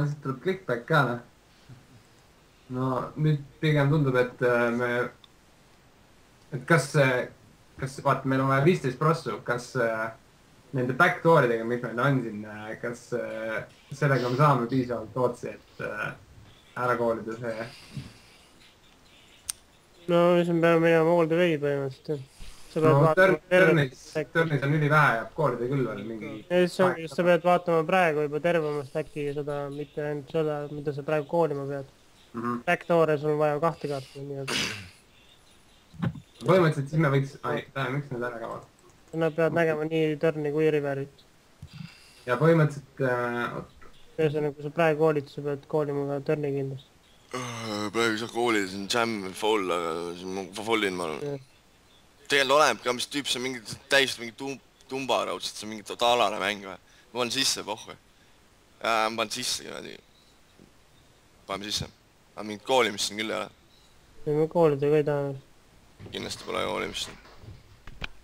siis tuleb clickback ka. No nüüd pigem tundub, et kas vaata, meil on vaja 15 prossu, kas nende backdooridega, mis meil on siin, kas sellega me saame piisavalt tootsi, et ära koolida see?
No siis me peame minema all the way põhimõtteliselt.
No Turnis on ülivähe ja koolida küll veel mingi...
Sa pead vaatama praegu juba tervemast äkki seda, mitte ainult seda, mida sa praegu koolima pead. Backdoore sul on vaja 2 kaarti.
Põhimõtteliselt siis me võiks... miks need ära kavad?
Nad peavad nägema nii Turni kui Riverit.
Ja põhimõtteliselt...
Ühesõnaga, kui sa praegu koolid, sa pead koolima ka Turni kindlasti.
Praegu sa koolid, see on Jam või Fall, aga ma Fallin ma olen. Tegelikult oleneb ka, mis tüüp, see on mingi täiesti mingi tumba raudselt, see on mingi totaalane mäng või. Ma panen sisse, pohhu. Ma panen sisse niimoodi. Paneme sisse. Aga mingit koolimist siin küll ei ole.
Ei, ma koolida ka ei taha.
Kindlasti pole koolimist.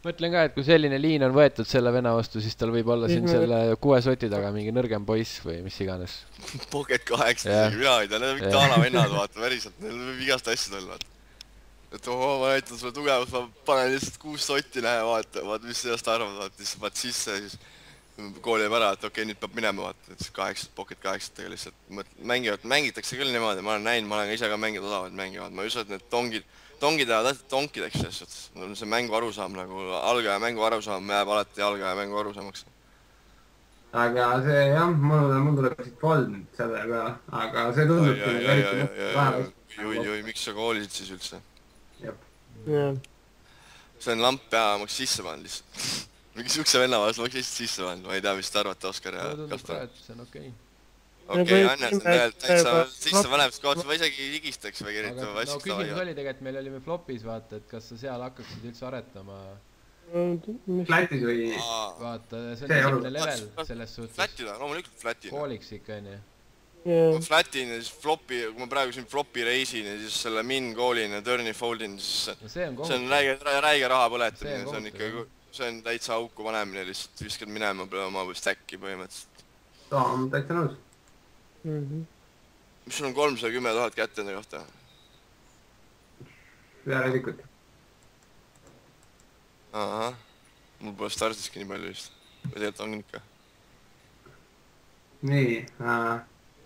Mõtlen ka, et kui selline liin on võetud selle venna vastu, siis tal võib olla siin selle 6 soti taga mingi nõrgem poiss või mis iganes.
Pocket 8, mina ei tea, need on Victana vennad, vaata, päriselt, neil võib igast asja tulla, vaata. Et ma näitan sulle tugevust, ma panen lihtsalt 6 sotti nähe, vaata, mis sellest arvad, vaata, siis vaat sisse ja siis koolib ära, et okei, nüüd peab minema, vaata, et siis 8, pocket 8-tega lihtsalt mängitakse küll niimoodi, ma olen näinud, ma olen ka ise ka mänginud odavad mängivad, ma ei usu, et need tongid jäävad alati tonkideks selles suhtes, mul on see mängu arusaam nagu, algaja mängu arusaam jääb alati algaja mängu arusaamaks.
Aga see jah, mul tuleb siit Fold nüüd selle peale, aga see tundubki nagu eriti vähe.
Oi, miks sa koolisid siis üldse?
Jep.
See on lamp pea, ma oleks sisse pannud lihtsalt. Mingi sukse venna vastu, ma oleks lihtsalt sisse pannud, ma ei tea, mis te arvate, Oskar ja Kasper.
See on okei.
Okei, Anne, see on tegelikult täitsa sisse vanemast kohast, ma isegi higistaks või kirjutama
asjaks. No küsimus oli tegelikult, meil olime flopis, vaata, et kas sa seal hakkaksid üldse aretama.
Flatis või?
Vaata, see on esimene level selles suhtes.
Flatida, loomulikult flatina.
Kooliks ikka, on ju.
Ma flatin ja siis flopi, kui ma praegu siin flopi reisin ja siis selle min koolin ja turni foldin, siis see on räige raha põletamine, see on täitsa auku panemine, lihtsalt viskad minema oma stacki põhimõtteliselt.
Ta on täitsa nõus.
Mis sul on 310 000 kätte enda kohta?
Järelikult.
Ahah, mul pole startiski nii palju vist, või tegelikult on ikka.
Nii,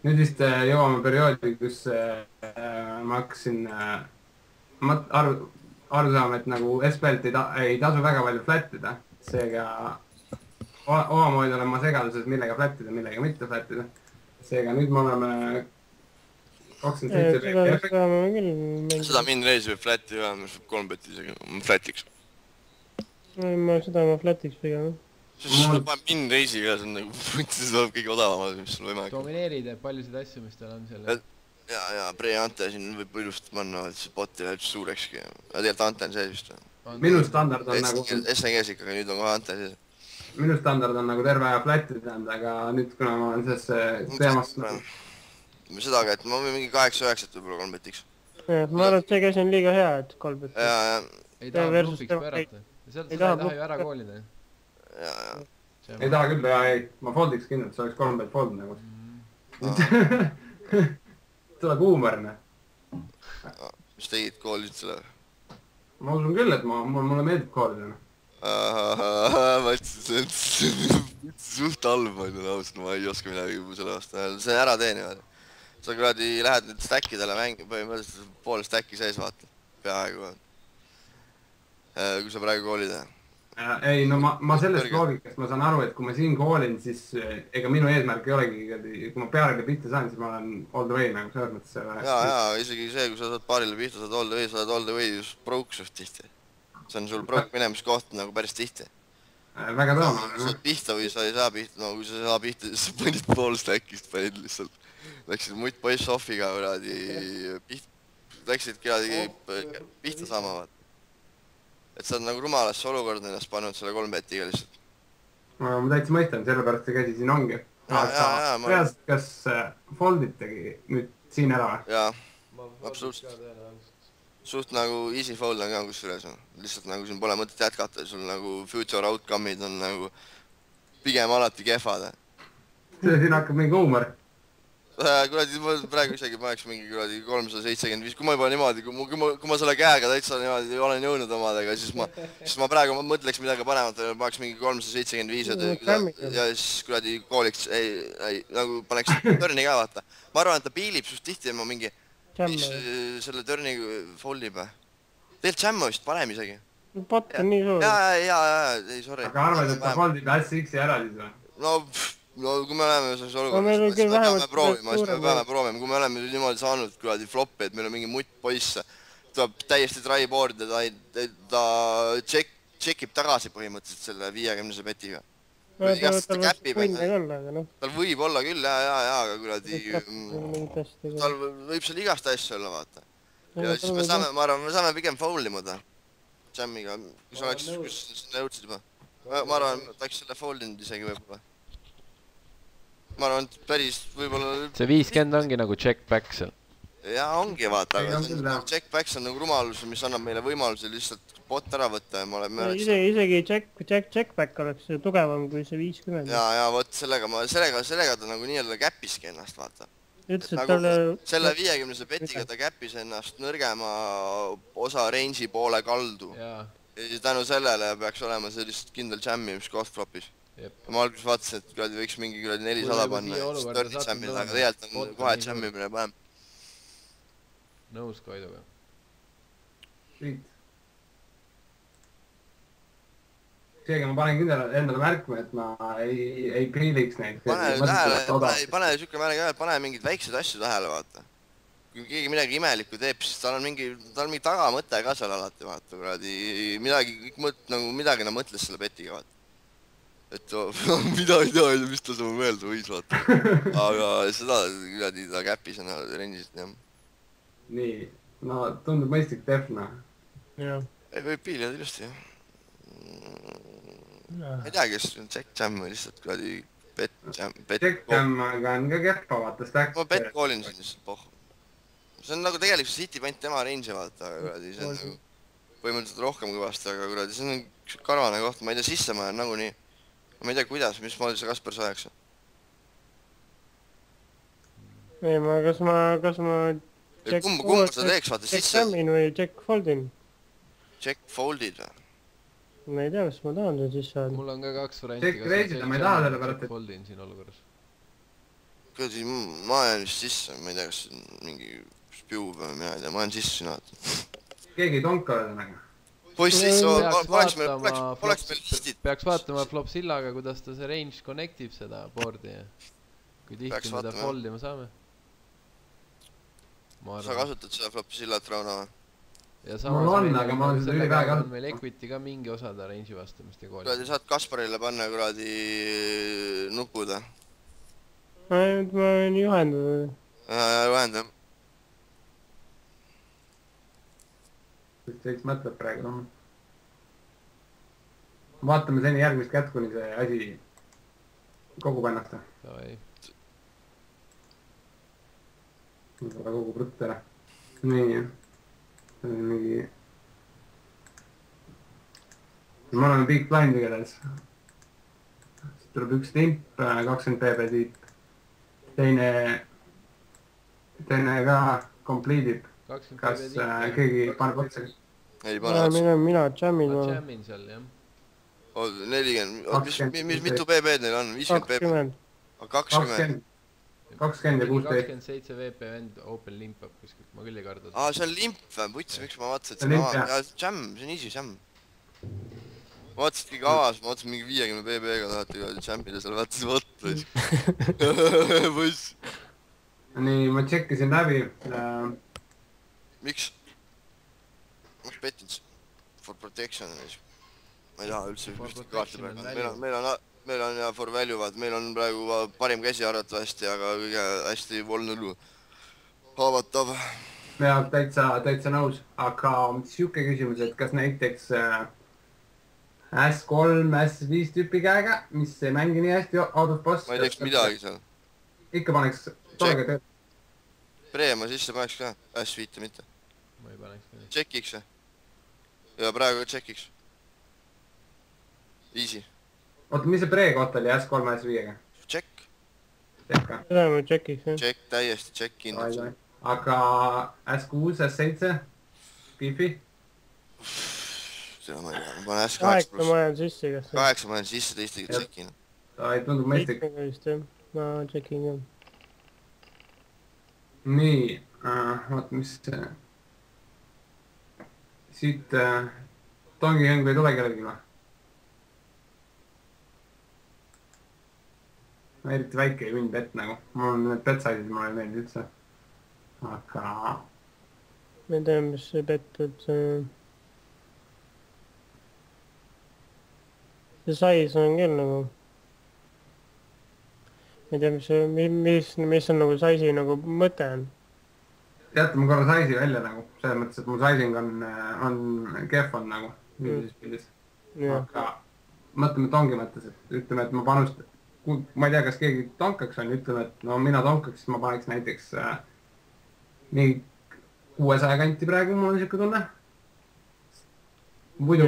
nüüd vist jõuame perioodi, kus ma hakkasin aru saama, et nagu SPL-t ei tasu väga palju flattida, seega omamoodi olen ma segaduses millega flattida, millega mitte flattida. Seega nüüd me oleme 27
Seda min reisi või flatti ka, mis võib 3 beti isegi, ma flattiks.
Seda ma flattiks pigem.
Siis sul paneb min reisi ka, see on nagu see tuleb kõige odavamad, mis sul võimalik.
Domineerid paljusid asju, mis tal on selle.
Ja Preante siin võib ilusti panna, et see boti läheb suurekski. Ja tegelikult Ante on sees vist.
Minu standard on nagu...
SNG-s ikkagi, nüüd on kohe Ante sees.
Minu standard on nagu terve aja flattida, aga nüüd kuna ma olen sellesse teemast...
Sedaga, et ma võin mingi 8-9 võib-olla 3 betiks.
Ma arvan, et see käsi on liiga hea, et 3 beti.
Ei taha blufiks pöörata. Sealt ei taha ju ära koolida.
Ei taha küll, ei. Ma foldiks kindlalt, see oleks 3 bet fold nagu. Tuleb huumorne.
Mis tegid koolisid selle?
Ma usun küll, et mulle meeldib koolida.
Ma ütlesin, see on suht halb, ma ei oska midagi selle vastu. See on ära teenivad. Sa kuradi lähed nüüd stackidele mängi, põhimõtteliselt poole stacki sees vaata. Peaaegu. Kui sa praegu koolid.
Ei, no ma sellest loogikast ma saan aru, et kui ma siin koolin, siis ega minu eesmärk ei olegi, kui ma paarile pihta saan, siis ma olen all the way nagu selles mõttes.
Jaa, isegi see, kui sa saad paarile pihta, sa oled all the way just broke suht tihti. See on sul broke minemiskoht nagu päris tihti.
Väga tõenäoline.
Sa saad pihta või sa ei saa pihta, no kui sa saa pihta, siis sa panid pool stackist, panid lihtsalt. Läksid muid poiss offiga kuradi läksid kedagi pihta saama, vaata. Et sa oled nagu rumalasse olukorda ennast pannud selle 3 betiga lihtsalt.
ma täitsa mõistan, sellepärast see käsi siin ongi. Kas folditegi nüüd siin ära või?
Jaa, absoluutselt. Suht nagu easy fold on ka kusjuures. Lihtsalt nagu siin pole mõtet jätkata, sul nagu future outcome'id on nagu pigem alati kehvad.
Siin hakkab mingi huumor.
Kuradi, ma praegu isegi paneks mingi kuradi 375, kui ma juba niimoodi, kui ma selle käega täitsa niimoodi olen jõudnud omadega, siis ma praegu mõtleks midagi paremat, paneks mingi 375 ja siis kuradi kooliks, nagu paneks törni ka vaata. Ma arvan, et ta piilib suht tihti ja ma mingi selle törni foldib. Tegelikult jamma vist parem isegi.
Pot on nii suur.
Ei, sorry.
Aga arvad, et ta foldib SX-i ära siis või?
No kui me oleme selles olukorras, siis me peame proovima, kui me oleme niimoodi saanud kuradi floppi, et meil on mingi mutt poiss, tuleb täiesti try board ja ta tšekib tagasi põhimõtteliselt selle 50 petiga. Tal võib olla küll, aga kuradi, tal võib seal igast asja olla, vaata. Ja siis me saame pigem fold imuda jammiga, kus sa jõudsid juba. Ma arvan, et oleks selle foldinud isegi võib-olla. Ma arvan, et päris võib-olla...
See 50 ongi nagu check-back seal.
Jaa, ongi vaata, aga check-back on nagu rumalus, mis annab meile võimaluse lihtsalt bot ära võtta ja me oleme...
Isegi check-back oleks tugevam kui see 50.
Jaa, võt, sellega ta nagu nii-öelda käppiski ennast, vaata. Selle 50 petiga ta käppis ennast nõrgema osa range'i poole kaldu. Ja tänu sellele peaks olema see lihtsalt kindel jammi, mis koht flopis. Ma alguses vaatasin, et võiks mingi 400 panna ja siis törnid jammida, aga tegelikult on kohe jammimine vähem.
Nõus Kaidoga.
Seega ma panen kindel endale märkma, et ma ei priiliks neid.
Pane siuke määle ka, et pane mingid väiksed asju tähele, vaata. Kui keegi midagi imelikku teeb, siis tal on mingi tagamõte ka seal alati, vaata. Midagi mõtles selle petiga, vaata. Et mida ei tea, mis ta sama meelde võis, vaata. Aga seda ta käppis enne rendisid, jah.
Nii, no tundub mõistlik defna.
Ei, võib piilida ilusti, jah. Ma ei tea, kes check jam või lihtsalt kuradi bet jam.
Check jam on ka keppa, vaata, stack.
Ma bet callin siin lihtsalt pohhu. See on nagu tegelikult city point tema range, vaata, kuradi, see on nagu põhimõtteliselt rohkem kõvasti, aga kuradi, see on karvane koht, ma ei tea, sisse ma olen nagu nii. Ma ei tea, kuidas, mis moodi see Kasper sajaks?
Ei, kas ma
kumba sa teeks, vaata sisse?
Check jammin või check foldin?
Check foldid või?
Ma ei tea, kas ma tahan seda sisse saada.
Mul on ka 2 varianti.
Check race'ida ma ei taha selle pärast,
et foldin siin olukorras.
Kuradi, ma jään vist sisse, ma ei tea, kas mingi spjuub või mina ei tea, ma jään sisse sina.
Keegi ei tonka öelda nagu.
Poiss sisse, poleks meil listid.
Peaks vaatama Flopsillaga, kuidas ta see range connectib seda boardi ja kui tihti me ta foldima saame.
Sa kasutad seda Flopsillat, Rauno või?
Mul on, aga ma olen seda üliväe
kasutanud. On meil equity ka mingi osa ta range'i vastamist ja kooli.
Kuradi, saad Kasparile panna kuradi nupud või?
Ma võin juhendada.
Juhendada.
Võiks mõtleb praegu. Vaatame seni järgmist kätt, kuni see asi kogub ennast. Võib-olla kogub rutt ära. Nii. See on mingi... Ma olen big blind igades. Siis tuleb üks limp, 20 pp tiip. Teine ka complete'ib. Kas keegi paneb otsa?
Ei pane otsa.
Mina jammin.
Ma jammin seal, jah.
40, mitu pp-d neil on? 50 pp? 20.
20 ja 16.
27 VP vend open limpab kuskilt, ma küll ei karda.
See on limp või? Puts, miks ma vaatasin, et see jam, see on easy jam. Ma vaatasin kõige avas, ma vaatasin mingi 50 pp-ga tahate jammida seal, vaatasin võtta. Puss.
Nii, ma tšekkisin läbi.
Miks? Ma pettinud for protection. Ma ei taha üldse kaarti praegu. Meil on ja for value, vaat meil on praegu parim käsi arvatavasti, aga kõige hästi volnulu haavatav.
ja täitsa nõus, aga siuke küsimus, et kas näiteks S3, S5 tüüpi käega, mis ei mängi nii hästi out of boss.
ma ei teeks midagi seal.
Ikka paneks tolge tööd.
Preema sisse paneks ka, S5 mitte.
ma ei paneks ka.
Tšekiks. Ja praegu tšekiks. Easy.
Oota, mis see pre-koht oli S3, S5-ga?
Tšekk.
Tšekk.
Seda ma tšekiks, jah.
Tšekk, täiesti tšekk kindlasti.
Aga S6, S7, Bifi?
Seda ma ei tea, ma panen S8
8 ma jään sisse igast.
8 ma jään sisse teistegi tšekina.
Ta ei tundu mõistlik.
Vist jah, ma tšekin ka.
Nii, vaata mis see... Siit tongihõngu ei tule kellelgi või? Ma eriti väike ei võin pett nagu. Mul on need petsaisid, mulle ei meeldi üldse. Aga...
Ma ei tea, mis see pettud... See sais on küll nagu... Ma ei tea, mis on nagu saisi nagu mõte on.
Jätame korra saisi välja nagu. Selles mõttes, et mu saising on kehv on nagu. Üldises pildis. Aga mõtleme tongi mõttes, et ütleme, et ma panust... Ma ei tea, kas keegi tonkaks on, ütleme, et no mina tonkaks, siis ma paneks näiteks nii 600 kanti praegu, mul on siuke tunne. Muidu...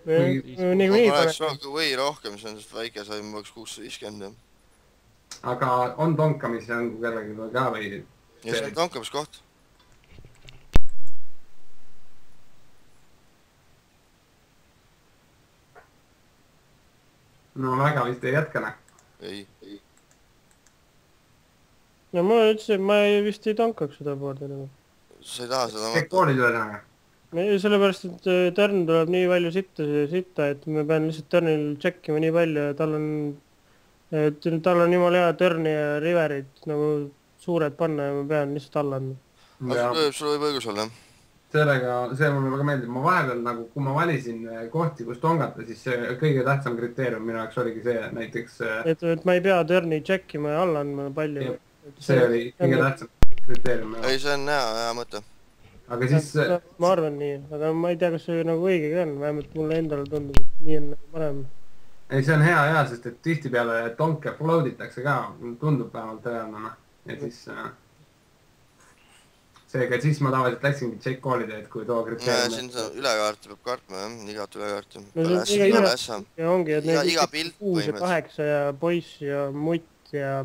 Ma
paneks või rohkem, see on sest väike sai, ma paneks 650.
Aga on tonkamis on kellegi ka või...
Ja see on tonkamiskoht.
No väga vist ei jätkane.
Ei.
No ma ütlesin, et ma vist ei tankaks seda poolde nagu.
Sa ei taha seda
Kõik koolid üle tänaga?
Sellepärast, et Törn tuleb nii palju sitta, et me pean lihtsalt Törnil tšekkima nii palju ja tal on jumala hea Törni ja Riverit nagu suured panna ja ma pean lihtsalt alla andma.
Sul võib õigus olla, jah?
Sellega, see mulle väga meeldib. Ma vahepeal nagu, kui ma valisin kohti, kus tongata, siis see kõige tähtsam kriteerium minu jaoks oligi see näiteks...
Et ma ei pea Törni tšekkima ja alla andma palju.
See oli kõige tähtsam kriteerium.
Ei, see on hea mõte.
Aga siis...
Ma arvan nii, aga ma ei tea, kas see nagu õigegi on. Vähemalt mulle endale tundub, et nii on parem.
Ei, see on hea, sest et tihti peale tonke floatitakse ka. Tundub vähemalt tõenäma. Ja siis... Seega, siis ma tavaliselt läksingi tšekk-koolide, et kui too kriteerium...
Siin ülekaarti peab kartma, jah. Igat ülekaarti.
Ja ongi, et neid 6 ja 8 ja poiss ja mutt ja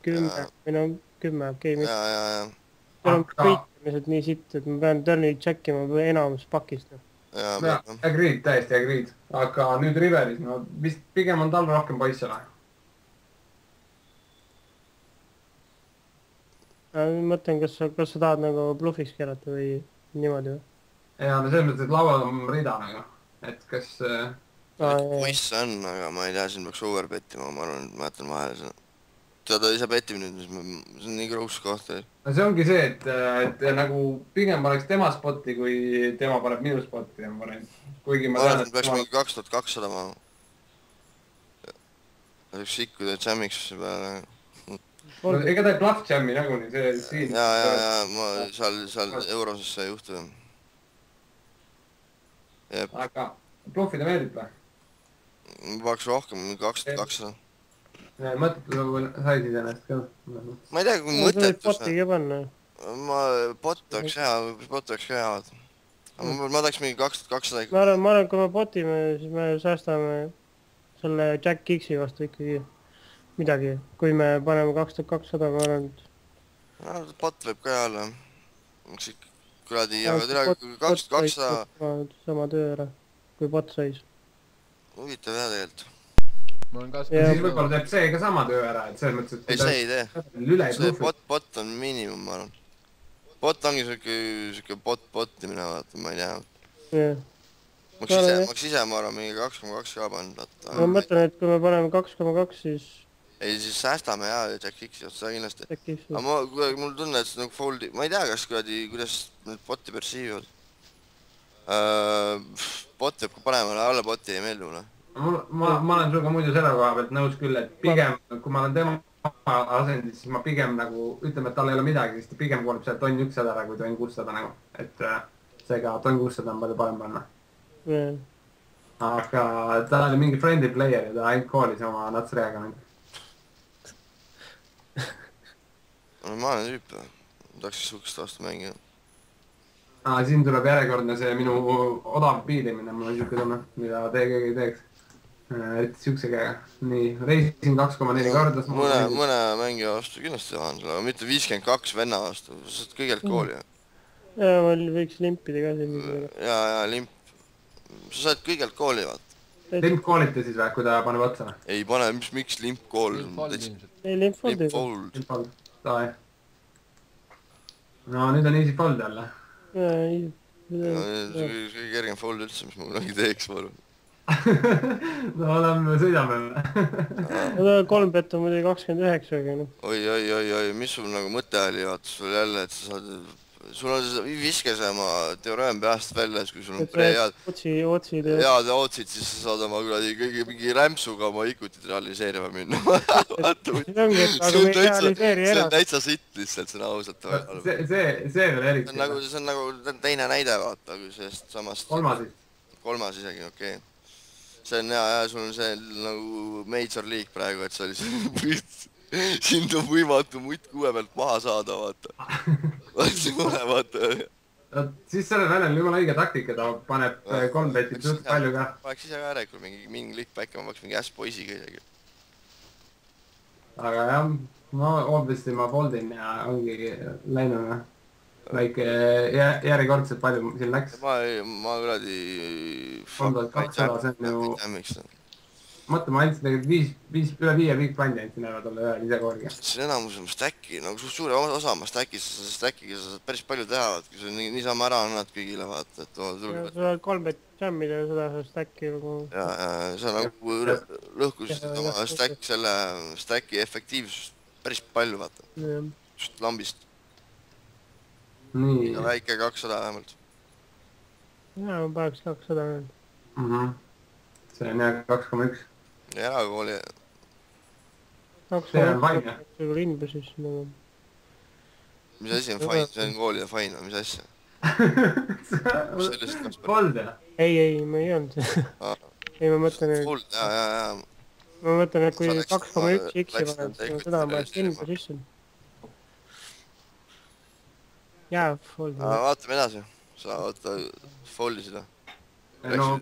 10 või no 10 okei. See on kõik lihtsalt nii sitt, et ma pean Törni tšekkima enamus pakist.
Agreed, täiesti agreed. Aga nüüd Riveris, no vist pigem on tal rohkem poissele.
Mõtlen, kas sa tahad nagu blufiks keerata või niimoodi või?
Ja, no selles mõttes, et laual on rida nagu. Et kas...
Poiss on, aga ma ei tea, siin peaks overbettima, ma arvan, et ma jätan vahele seda. Seda ise betim nüüd, see on nii gross koht.
No see ongi see, et nagu pigem paneks tema spotti, kui tema paneb minu spotti. Kuigi ma
tean, et peaks mingi 2200 ma... Peaks sikkuda jammiks peale.
Ega ta ei bluff jammi naguni, see siin...
Ja, ma seal eurosesse ei juhtu.
Aga bluffida meeldib või?
Ma paneks rohkem, 2200.
Mõttetu saisi ennast ka.
Ma ei tea, kui mõttetus...
Potiga panna.
Bot oleks hea. Ma tahaks mingi 2200...
Ma arvan, kui me botime, siis me säästame selle Jack X-i vastu ikkagi midagi. Kui me paneme 2200, ma arvan, et...
Bot võib ka olla. Miks ikka kuradi, aga 2200...
Sama töö ära, kui bot sais.
Huvitav jah tegelikult.
Siis võib-olla teeb see ka sama töö ära, et selles mõttes, et...
Ei, see ei tee. See bot on miinimum, ma arvan. Bot ongi siuke bot-botimine, vaata, ma ei tea. Maks ise, ma arvan, mingi 2,2 ka pannud.
Ma mõtlen, et kui me paneme 2,2, siis...
Ei, siis säästame ja Jack X-i otsa kindlasti. Aga mul tunne, et see nagu foldi... Ma ei tea, kas kuidas need boti persiivivad. Bot võib ka panemale, alla boti ei meeldu mulle.
Ma olen suga muidu selle koha pealt nõus küll, et pigem, kui ma olen tema asendis, siis ma pigem nagu, ütleme, et tal ei ole midagi, siis ta pigem kuuleb seal tonn 100 ära kui tonn 600 nagu. Et seega tonn 600 on palju parem panna. Aga ta oli mingi friendly player ja ta ainult koolis oma natsreaga mind.
Ma olen tüüp, tahaks sihukest vastu mängida.
Siin tuleb järjekordne see minu odav piilimine, mul on sihuke tunne, mida teie keegi ei teeks. Eriti sihukese käega. Nii, reisin 2,4 korda.
Mõne mängija vastu kindlasti tahan sulle, aga mitte 52 venna vastu, sa saad kõigelt kooli.
Ja, ma võiks limpida ka selline.
Ja, limp. Sa saad kõigelt kooli, vaata.
Limp koolite siis või, kui ta paneb otsa?
Ei pane, miks limp kool?
Ei, limp fold.
Limp fold.
Tae. No nüüd on easy fold jälle.
Easy.
Kõige kergem fold üldse, mis ma kunagi teeks, ma arvan.
No sõidame.
3 bet on muidugi 29, aga noh.
Oi, mis sul nagu mõte oli, vaata sul jälle, et sa saad... Sul on see viske see oma teoreem peast välja, kui sul on head otsid, siis sa saad oma kuradi kõige mingi rämpsuga oma ikutit realiseerima minna. See on täitsa sitt lihtsalt, see on ausalt.
See veel eriti.
See on nagu teine näide, vaata, kui sellest samast... Kolmas isegi, okei. See on hea, sul on see nagu Major League praegu, et sa oli see... Sind on võimatu mutt 6 pealt maha saada, vaata.
Siis sellel venel jumala õige taktika, ta paneb 3 betit suht palju ka.
Paneks ise ka rääkul mingi lickback, ma paneks mingi S-poisiga isegi.
Aga jah, obviously ma foldin ja ongi läinud väike järjekordselt palju siin läks.
Ma kuradi...
3200, see on ju... Mõtle, ma andsin tegelikult üle 5 big blindi andsin ära tolle ühe lisakooriga.
See on enamus on stacki, nagu suure osa ma stackiga sa saad päris palju teha, kui sa niisama ära annad kõigile, vaata, et
sul on 3 bet jammida ja seda stacki nagu...
Ja, sa nagu lõhkusid oma stacki efektiivsust päris palju, vaata. Just lambist.
Nii.
Väike 200 vähemalt.
Jaa, ma paneks 200 veel.
See on jah 2,1.
Ja erakooli.
See on fine, jah?
See on inbu siis nagu...
Mis asi on fine? See on kooli ja fine, mis asja?
Fold, jah?
Ei, ma ei olnud. Ei, ma mõtlen, et...
Fold, jaa.
Ma mõtlen, et kui 2,1 X-i paned, seda on paneks inbu sisse. Jaa, fold.
Vaatame edasi. Sa vaata foldisid,
No...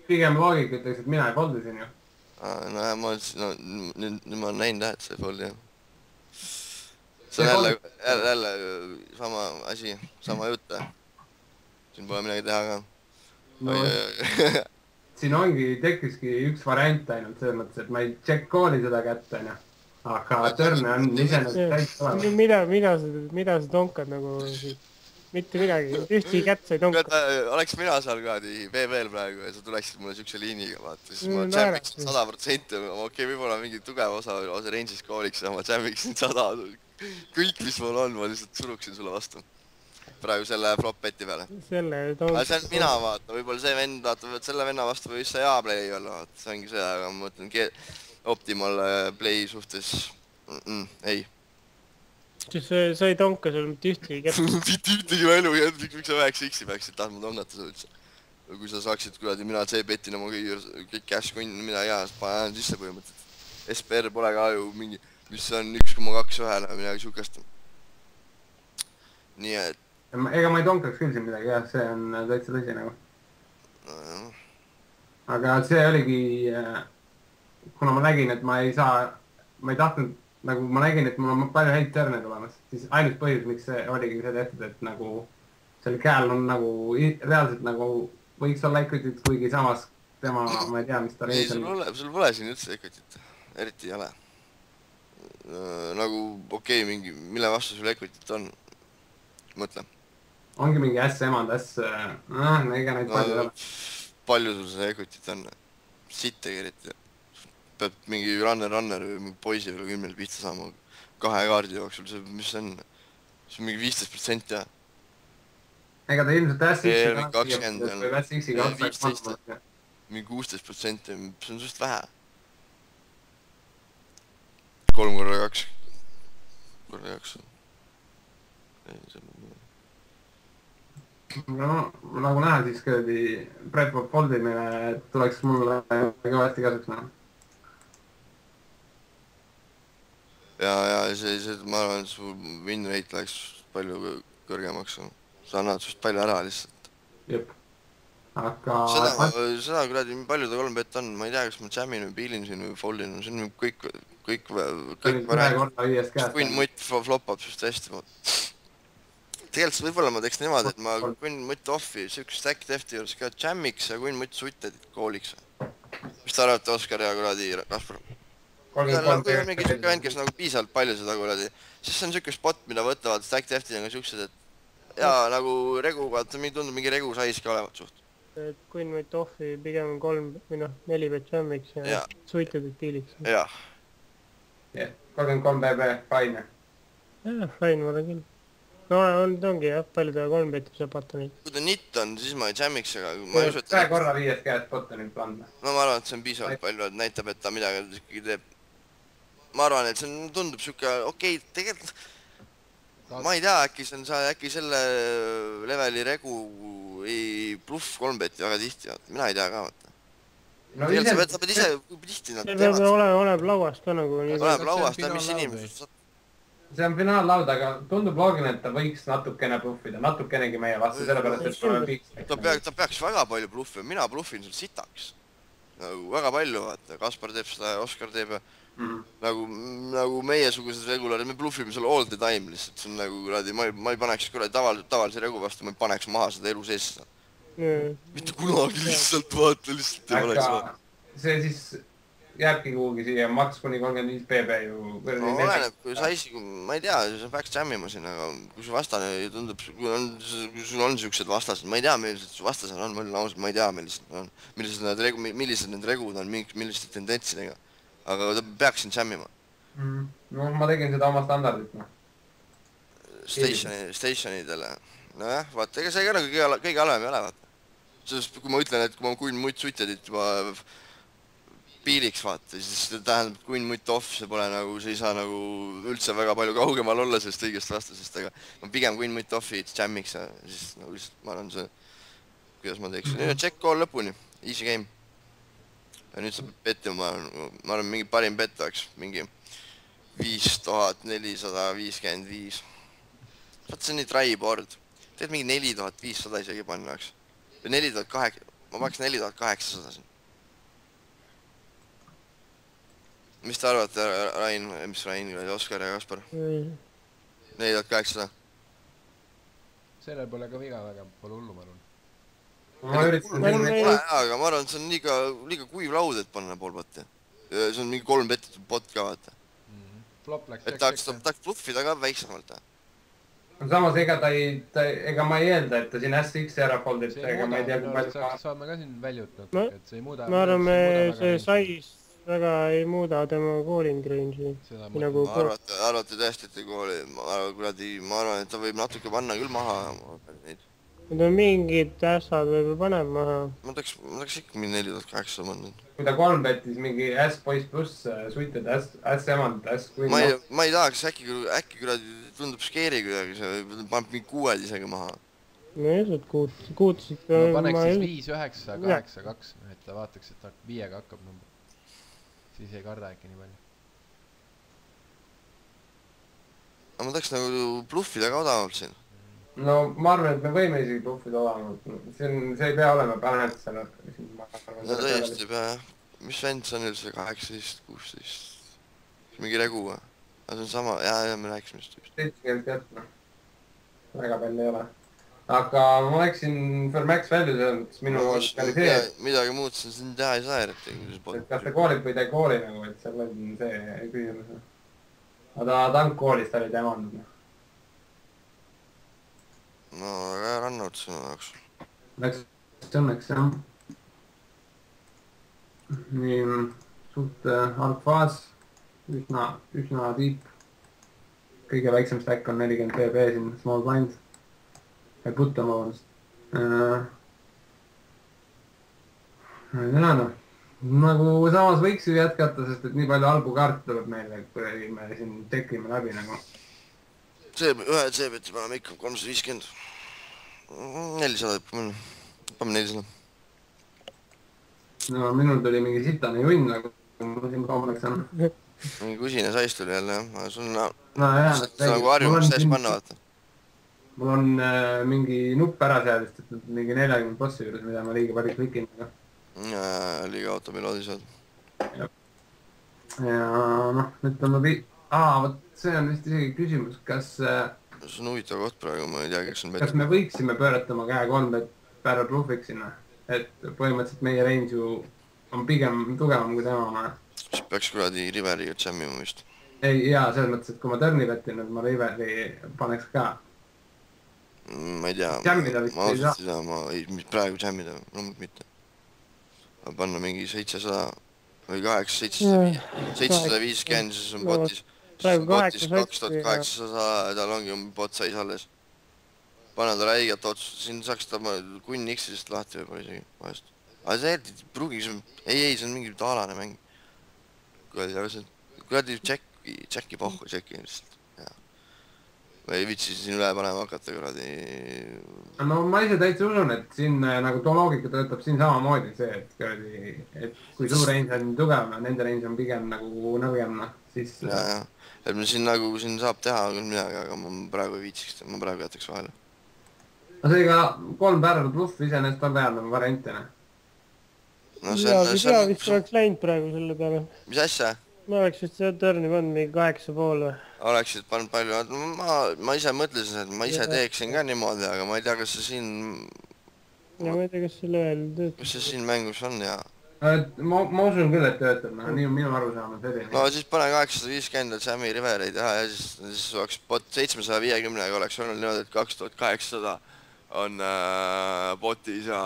Pigem loogik ütleks, et mina ei foldisin ju.
No jah, ma olen näinud jah, et sa ei foldi jah. See on jälle sama asi, sama jutt. Siin pole midagi teha ka.
Siin ongi, tekkiski üks variant ainult selles mõttes, et ma ei check kooli seda kätte, aga törne on iseenesest täitsa olemas.
Mida sa tonkad nagu... Mitte midagi, ühtki kätt sai tonkad.
Oleks mina seal kaadi BB-l praegu ja sa tuleksid mulle siukse liiniga, vaata. Siis ma jammiksin 100%, okei, võib-olla mingi tugev osa range'is kooliks ja ma jammiksin 100. Kõik, mis mul on, ma lihtsalt suruksin sulle vastu. Praegu selle flop beti peale. See on mina, vaata, võib-olla see vend, vaata, selle venna vastu või see hea play olla, vaata. See ongi see, aga ma mõtlen, optimal play suhtes, ei.
Siis sa ei tonka sul mitte ühtegi kätte.
Mitte ühtegi välu, miks sa 9 X-i peaksid tahtma tonkata sa üldse. Kui sa saaksid kuradi, mina C-betin oma kõik cash kunn, mida iganes, panen sisse põhimõtteliselt. SPR pole ka ju mingi, mis on 1,2 ühele, midagi sihukest. Nii et...
Ega ma ei tonkaks küll siin midagi, jah, see on täitsa tõsi nagu. Aga see oligi, kuna ma nägin, et ma ei tahtnud, nagu ma nägin, et mul on palju häid törne tulemas, siis ainult põhjus, miks see oligi see tehtud, et nagu seal käel on nagu reaalselt nagu võiks olla equity't, kuigi samas tema, ma ei tea, mis ta reis on.
Sul pole siin üldse equity't, eriti ei ole. Nagu okei, mingi, mille vastu sul equity't on, mõtle.
Ongi mingi S-emand, ega neid palju ole.
Palju sul see equity't on? Sittegi eriti. Peab mingi runner või mingi poisi veel 10 pihta saama 2 kaardi jooksul, mis see on? See on mingi 15%, jah.
Ega ta ilmselt
S-X-i mingi 16%, see on suht vähe. 3x2.
no nagu näha, siis kõrdi Bradford foldimine tuleks mulle kõvasti kasuks näha.
ja see, ma arvan, et su win rate läks palju kõrgemaks. Sa annad sust palju ära lihtsalt.
Jep. Aga...
Seda kuradi, palju ta 3-bet on, ma ei tea, kas ma jammin või piilin siin või foldin, see on kõik variant. Queen mutt flopab sust hästi. Tegelikult võib-olla ma teeks niimoodi, et ma Queen mutt offi, siukse stack defti juures ka jammiks ja Queen mutt sutte kooliks. Mis te arvate, Oskar ja kuradi Kaspar? Mingi siuke vend, kes nagu piisavalt palju seda kuradi, siis see on siuke spot, mida võtavad stack deftid nagu siuksed, et jaa, nagu regu, vaata, tundub mingi regu sais ka olevat suht.
Et Queen mutt offi pigem 4 bet jammiks ja suitedid piiliks.
Jah.
33 BB, fine.
Jah, fine, ma olen küll. No ongi jah, palju ta 3 betib see buttonit.
Kui ta nitt on, siis ma ei jammiks, aga
ma ei usu, et... korra 5 käest buttonit planda.
No ma arvan, et see on piisavalt palju, et näitab, et ta midagi ikkagi teeb. Ma arvan, et see tundub siuke okei, tegelikult... Ma ei tea, äkki selle leveli regu ei bluff 3 beti väga tihti, mina ei tea ka, vaata. Sa pead ise, kui tihti nad
teevad. See oleneb lauast ka nagu.
Oleneb lauast, mis inimesed...
See on finaallaud, aga tundub loogiline, et ta võiks natukene bluffida, natukenegi meie vastu, sellepärast, et oleme piiks.
Ta peaks väga palju bluffima, mina bluffin sul sitaks. Väga palju, vaata, Kaspar teeb seda ja Oskar teeb ja nagu meiesugused regulaarid, me bluffime sul all the time lihtsalt, see on nagu kuradi, ma ei paneks kuradi tavalise regu vastu, ma ei paneks maha seda elu sees seda. Mitte kunagi lihtsalt, vaata, lihtsalt ei oleks vaata.
See siis... jääbki kuhugi siia maks kuni 35 BB ju...
No oleneb, kui sa isi, ma ei tea, sa peaks jammima siin, aga kui su vastane tundub, kui sul on siuksed vastased, ma ei tea, millised su vastased on, ma olen ausalt, ma ei tea, millised need regud on, milliste tendentsidega, aga ta peaks siin jammima.
No ma tegin seda oma standardit, noh.
Stationidele, nojah, vaata, ega see ka nagu kõige halvem ei ole, vaata. Sest kui ma ütlen, et kui ma Queen mutt suitedit juba piiliks, vaata, siis tähendab, et Queen mutt off, see pole nagu, see ei saa nagu üldse väga palju kaugemal olla sellest õigest vastusest, aga ma pigem Queen mutt offi jammiks ja siis nagu lihtsalt, ma arvan see, kuidas ma teeks. Nüüd on check call lõpuni, easy game. Ja nüüd saab bettima, ma arvan, mingi parim bet oleks, mingi 5455. Vaat see on nii try board. Teed mingi 4500 isegi panna oleks. Või 4800, ma paneks 4800 siin. Mis te arvate, Rain, mis Rain, Oskar ja Kaspar? 4800.
Sellel pole ka viga väga, pole hullu, ma arvan.
Aga ma arvan, et see on liiga kuiv laud, et panna pool botti. See on mingi 3 betitud bot ka, vaata. Et tahaks bluffida ka väiksemalt.
Samas, ega ma ei eelda, et ta siin SX ära foldib, ega ma ei tea, kui palju
ma... Saame ka siin väljutnud, et see ei muuda...
Ma arvan, see sais väga ei muuda tema calling range'i.
Arvate tõesti, et ei kooli. Ma arvan, et ta võib natuke panna küll maha.
Need on mingid ässad võib paneb maha.
Ma tahaks ikka mingi 4800 panna.
Kui ta 3 betis mingi S-poiss pluss suited, S-emand, S-queen...
Ma ei tahaks, äkki kuradi tundub skeeri kuidagi, see paneb mingi 6 isegi maha.
No just, kuutsid...
Ma paneks siis 5, 9, 8, 2, et ta vaataks, et ta 5-ga hakkab number. Siis ei karda äkki nii palju. Aga ma tahaks nagu bluffida ka odavalt siin.
No ma arvan, et me võime isegi bluffida odavalt. See ei pea olema panet selle.
No tõesti ei pea jah. Mis vend see on üldse 18, 16? Mingi regu või? Aga see on sama, jah, me rääkisime just.
70 jätma. Väga palju ei ole. Aga ma läksin for max value selles minu kaliseer.
Midagi muud siin teha ei saa eriti.
Kas ta koolib või ta ei kooli nagu, et seal on see küsimus. Aga ta on koolist, ta oli temanud.
No väga rannud sinu jaoks.
Läks õnneks jah. Nii suht algfaas, üsna deep. Kõige väiksem stack on 40 BB siin, small blind. Või puttama vabandust. Ma ei tea, noh. nagu samas võiks ju jätkata, sest et nii palju halbu kaarte tuleb meile, kui me siin tekime läbi nagu.
Ühe CBT paneme ikka 350. 400 võib minna. Paneme 400.
No minul tuli mingi sitane junn nagu ma siin kaamaks on.
Mingi kusine sais tuli jälle jah. Sul on nagu harjumus sees panna vaata.
Mul on mingi nupp ära seadist, et mingi 40 bossi juures, mida ma liiga palju klikin.
Liiga autopiloodis oled.
Ja noh, nüüd on võt see on vist isegi küsimus, kas...
See on huvitav koht praegu, ma ei tea, kes on
kas me võiksime pöörata oma käe 3 Barrel Proofiks sinna? Et põhimõtteliselt meie range ju on pigem tugevam kui tema oma.
Siis peaks kuradi Riveriga jammima vist.
Ei, jaa, selles mõttes, et kui ma turni võtin, et ma Riveri paneks ka.
Ma ei tea,
Jammida
ma ausalt ei tea, ma ei praegu jammida, loomulikult mitte. Ma panna mingi 700 või 750, siis on botis.
Praegu
2800, tal ongi bot sais alles. Panna ta räigat otsus, siin saaks ta kunn X-ist lahti võib-olla isegi vahest. Aga see eriti pruugiks, ei, see on mingi alane mäng. Kuradi tšäkki pohhu, tšäkki ilmselt. Või ei vitsi siin üle panema hakata kuradi.
No ma ise täitsa usun, et siin nagu too loogika töötab siin samamoodi see, et kuradi, et kui suur range on tugev, nende range on pigem nagu nõrgem, siis...
Jaa, et me siin nagu siin saab teha küll midagi, aga ma praegu ei viitsiks, ma praegu jätaks vahele.
No seega 3 Barrel Bluff iseenest on väärne variantina.
No
see vist oleks läinud praegu selle peale.
Mis asja?
Ma oleks vist seda turni pannud mingi 8,5 või?
Oleksid pannud palju, ma ise mõtlesin, et ma ise teeksin ka niimoodi, aga ma ei tea, kas see siin...
Ja ma ei tea, kas see lööl töötab.
Kas see siin mängus on ja...
Ma usun küll, et töötab, nii on minu arusaam, et selline.
No siis pane 850 Jammi Rivereid teha ja siis oleks bot 750-ga oleks olnud niimoodi, et 2800 on botis ja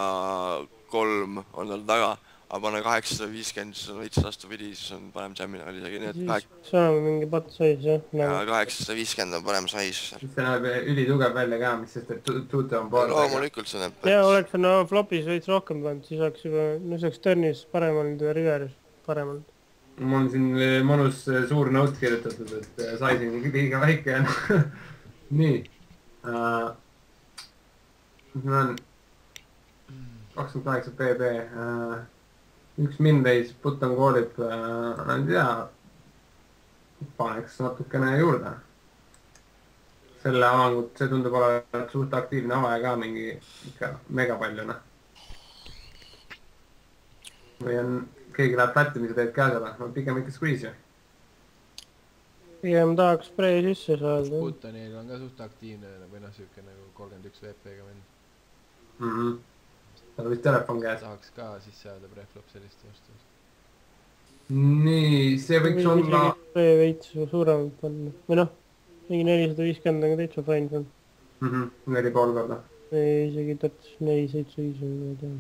3 on tal taga. Aga pane 850, siis on veits vastupidi, siis on parem Jammina oli isegi nii, et...
See on mingi bot sais, jah?
Ja 850 on parem sais.
Siis see näeb ülitugev välja ka, mis sest, et tuute on pool.
Loomulikult see näeb.
Ja oleks no flopis veits rohkem pannud, siis oleks juba... No see oleks turnis parem olnud ja Riveris parem olnud.
Mul on siin mõnus suur note kirjutatud, et sai siin liiga väike. Nii. Mul on 28 BB. Üks minreis putan koolib, ei tea, paneks natukene juurde. Selle avangut, see tundub olevat suht aktiivne avaja ka mingi ikka mega paljuna. Või on, keegi läheb pättimise teed käesele, ma pigem ikka squeeze ju.
Pigem tahaks spray sisse saada.
Putanil on ka suht aktiivne või noh, siuke nagu 31 VP-ga vend.
Tal vist telefon käes.
Tahaks ka siis saada preflop sellist vastu.
Nii, see võiks olla...
Veits suuremalt panna. Või noh, mingi 450 on täitsa fine seal.
4,5 korda.
Ei, isegi täpselt 475 või ei tea.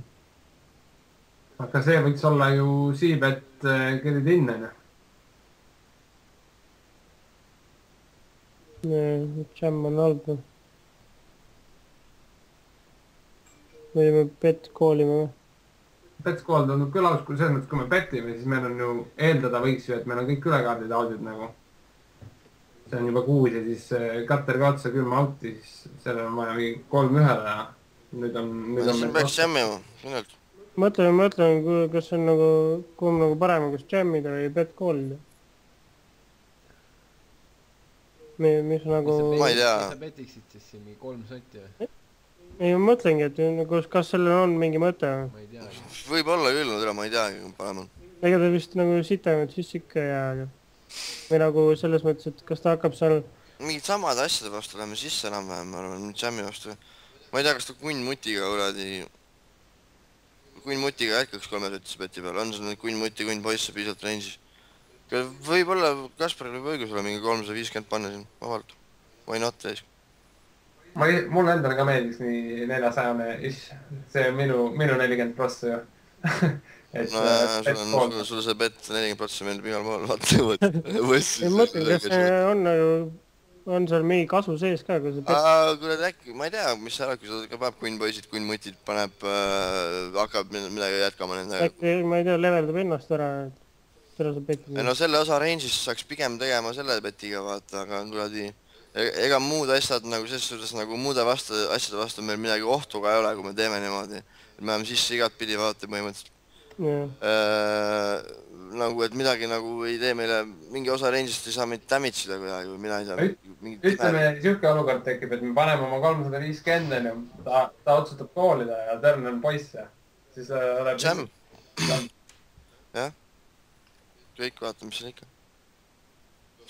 Aga see võiks olla ju siibet Geri Tinnen.
Jam on halb. Või me pet koolime või?
Pet kool tundub küll aus, kui selles mõttes, kui me petime, siis meil on ju eeldada võiks ju, et meil on kõik ülekaardid audid nagu. See on juba 6 ja siis katter ka otsa 10 auti, siis sellel on vaja mingi 3-1 ja nüüd on...
Siin peaks jammima, sinult.
Mõtleme, kas on nagu, kumb nagu parem, kas jammida või pet koolida. Mis nagu...
Ma ei tea.
Mis sa petiksid siis siin mingi 3 sotti või?
Ei, ma mõtlengi, et kas sellel on mingi mõte?
Ma ei tea.
Võib olla küll, ma ei teagi, kui parem on.
Ega ta vist nagu sitemed sisse ikka ja... Või nagu selles mõttes, et kas ta hakkab seal...
Mingid samad asjade vastu läheme sisse enam-vähem, ma arvan, Jammi vastu. Ma ei tea, kas ta kunn mutiga kuradi... Kunn mutiga jätkaks 3 sotis peti peal, on sul kunn muti, kunn poisse piisalt range'is. Võib-olla Kasparil võib õigus olla mingi 350 panna siin, vabalt. Why not täis?
Mul endale ka meeldis nii 400-ne-ish, see on minu 40% ju.
No sul see bet 40% meeldib igal pool, vaata.
Ei mõtlen, kas see on nagu on seal mingi kasu sees ka, kui see
kuule äkki, ma ei tea, mis seal, kui sa paneb kunnpoisid, kunnmutid, paneb, hakkab midagi jätkama nendega.
äkki, ma ei tea, leveldab ennast ära, et selle sa petid.
No selle osa range'ist saaks pigem tegema selle petiga vaata, aga kuradi ega muud asjad nagu selles suhtes nagu muude asjade vastu meil midagi ohtu ka ei ole, kui me teeme niimoodi. Me oleme sisse igat pidi vaata põhimõtteliselt. Nagu, et midagi nagu ei tee meile, mingi osa range'ist ei saa meid damage'ida kuidagi või mina ei tea.
Ütleme, siuke olukord tekib, et me paneme oma 350 ja ta otsustab koolida ja Tern on poisse. Siis oleb...
Jam. Jah. Kõik vaata, mis seal ikka.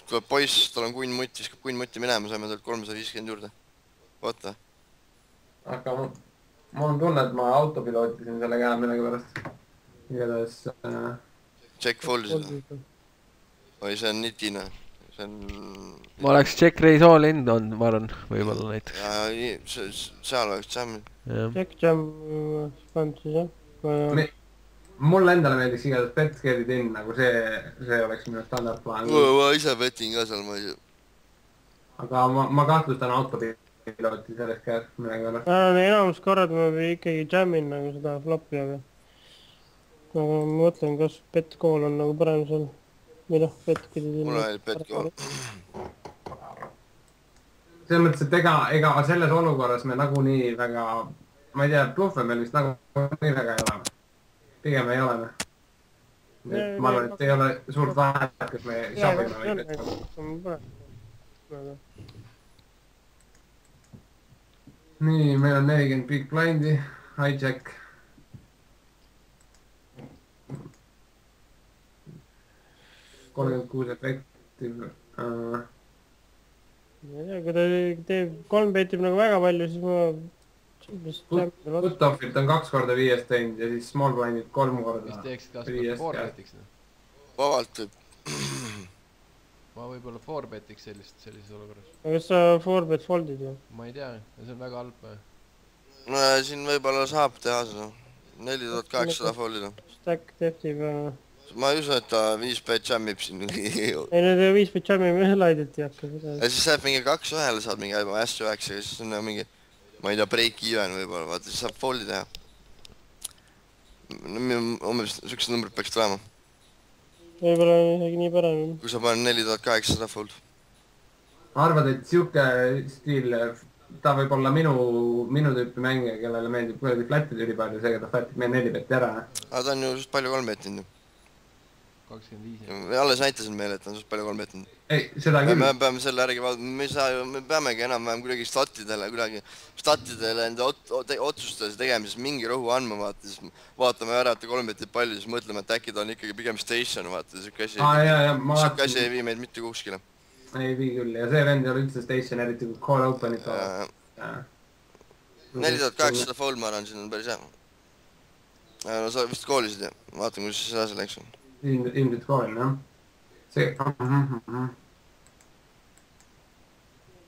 Tuleb poiss, tal on kunnmutt, viskab kunnmutti minema, saime talt 350 juurde. Oota.
Aga mul on tunne, et ma autopilootisin selle käe millegi pärast. Igatahes...
Check Fallsid. Oi, see on nitina. See on...
Ma oleks Check Race All In on, ma arvan, võib-olla neid.
Seal oleks Jam.
Check Jam, pannud siis jah.
Mul endale meeldiks igatahes bet get it in, nagu see oleks minu standardplaan.
Ma ise betin ka seal, ma ei tea.
Aga ma kahtlustan autopilooti sellest käes millegi pärast.
Enamus korrad ma ikkagi jammin nagu seda flopi, aga ma mõtlen, kas bet call on nagu parem seal. Või noh, bet get it in.
Mul oli bet call.
Selles mõttes, et ega selles olukorras me nagunii väga, ma ei tea, bluffe meil vist nagunii väga ei ole. Pigem ei ole. Ma arvan, et ei ole suurt vahet, kas me shabime või bet. Nii, meil on 40 big blindi, hijack. $36 efektiv.
Ma ei tea, kui ta teeb 3 betib nagu väga palju, siis ma...
Put-offilt on 2 korda 5 teinud ja siis small blindid 3 korda.
Mis teeksid kas four betiks?
Vabalt võib.
Ma võib-olla four betiks sellises olukorras.
Aga kas sa four bet foldid ju?
Ma ei tea, see on väga halb või?
No siin võib-olla saab teha seda. 4800 foldida.
Stack tehti ka...
Ma ei usu, et ta 5 bet jammib siin.
Ei, need 5 bet jammib laideti ei hakka.
Ja siis saab mingi 2-1-le saad mingi S9 ja siis on mingi... Ma ei tea, break even võib-olla, vaata, siis saab foldi teha. Umbes siuksed numbrid peaks tulema.
Võib-olla isegi nii parem.
Kui sa panen 4800 fold.
Arvad, et siuke stiil, ta võib olla minu tüüpi mängija, kellele meeldib kuidagi flattida ülipalju, seega ta flattib meie 4 beti ära.
Aga ta on ju just palju 3 betinud.
25.
Me alles näitasin meile, et ta on just palju 3 betinud.
Ei, seda küll.
Me peame selle järgi vaatama, me peamegi enam-vähem kuidagi statidele enda otsustes tegemises mingi rõhu andma, vaata, siis vaatame ära, et ta 3 betit palju, siis mõtleme, et äkki ta on ikkagi pigem station, vaata, siuke asi ei vii meid mitte kuskile.
Ei vii küll, ja see vend ei ole üldse station, eriti kui call open'it olla.
4800 fold, ma arvan, siin on päris hea. No sa vist koolisid, jah? Vaatan, kuidas see edasi läks.
Ilmselt koolin, jah. See...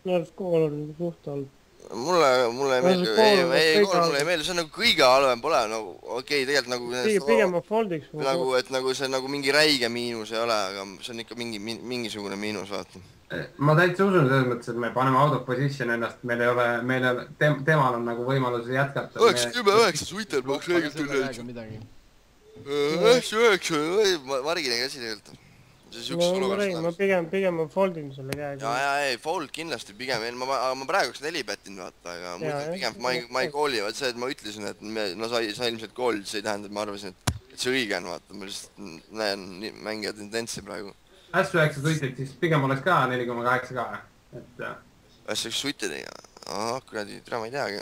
Näed, kool on suht halb.
Mulle ei meeldi, mulle ei meeldi, see on nagu kõige halvem pole, nagu okei, tegelikult nagu...
Pigem ma foldiks.
Nagu, et nagu see nagu mingi räige miinus ei ole, aga see on ikka mingisugune miinus, vaata.
Ma täitsa usun selles mõttes, et me paneme out of position ennast, meil ei ole, temal on nagu võimalus jätkata.
9-10-9, suitel peaks reeglilt üle. 9-9, Margine käsi tegelikult.
Ma pigem ma foldin selle käega.
Jaa, ei, fold kindlasti pigem, aga ma praeguks 4 betin, vaata, aga muidu pigem ma ei kooli, vaat see, et ma ütlesin, et no sa ilmselt koolid, see ei tähenda, et ma arvasin, et see õige on, vaata, ma lihtsalt näen mängija tendentsi praegu.
S9 suitid, siis pigem oleks ka 4,8 ka, et...
S9 suitidega? Ahah, kuradi, tere ma ei teagi.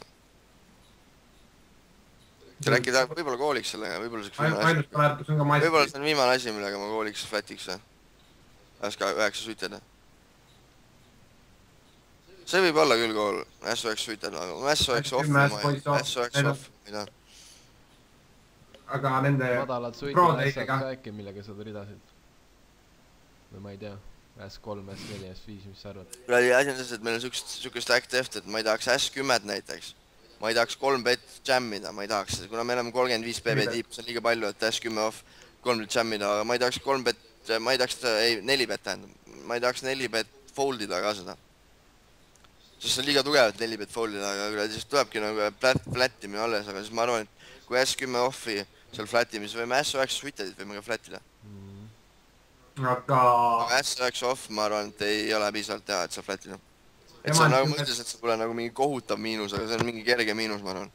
See rääkid, võib-olla kooliks sellega, võib-olla see on viimane asi, millega ma kooliks flatiks või? S9 suited. See võib olla küll kool, S9 suited, aga S9 off, mida?
Aga nende...
Madalad suitid S9 äkki, millega saad ridasid. Või ma ei tea, S3, S4, S5, mis sa arvad?
Asi on selles, et meil on sükest stack teft, et ma ei tahaks S10 näiteks. Ma ei tahaks 3 bet jammida, ma ei tahaks, kuna me oleme 35 BB tiip, see on liiga palju, et S10 off 3 bet jammida, aga ma ei tahaks 3 bet, ma ei tahaks, ei 4 bet tähendab, ma ei tahaks 4 bet foldida ka seda. sest see on liiga tugevat 4-bet foldida, aga kuradi siis tulebki nagu flattimine alles, aga siis ma arvan, et kui S10 offi seal flattimis võime S9 suitedit võime ka flattida.
Aga
S9 off ma arvan, et ei ole piisavalt teha, et seal flattida. Et see on nagu mõtles, et see pole nagu mingi kohutav miinus, aga see on mingi kerge miinus, ma arvan.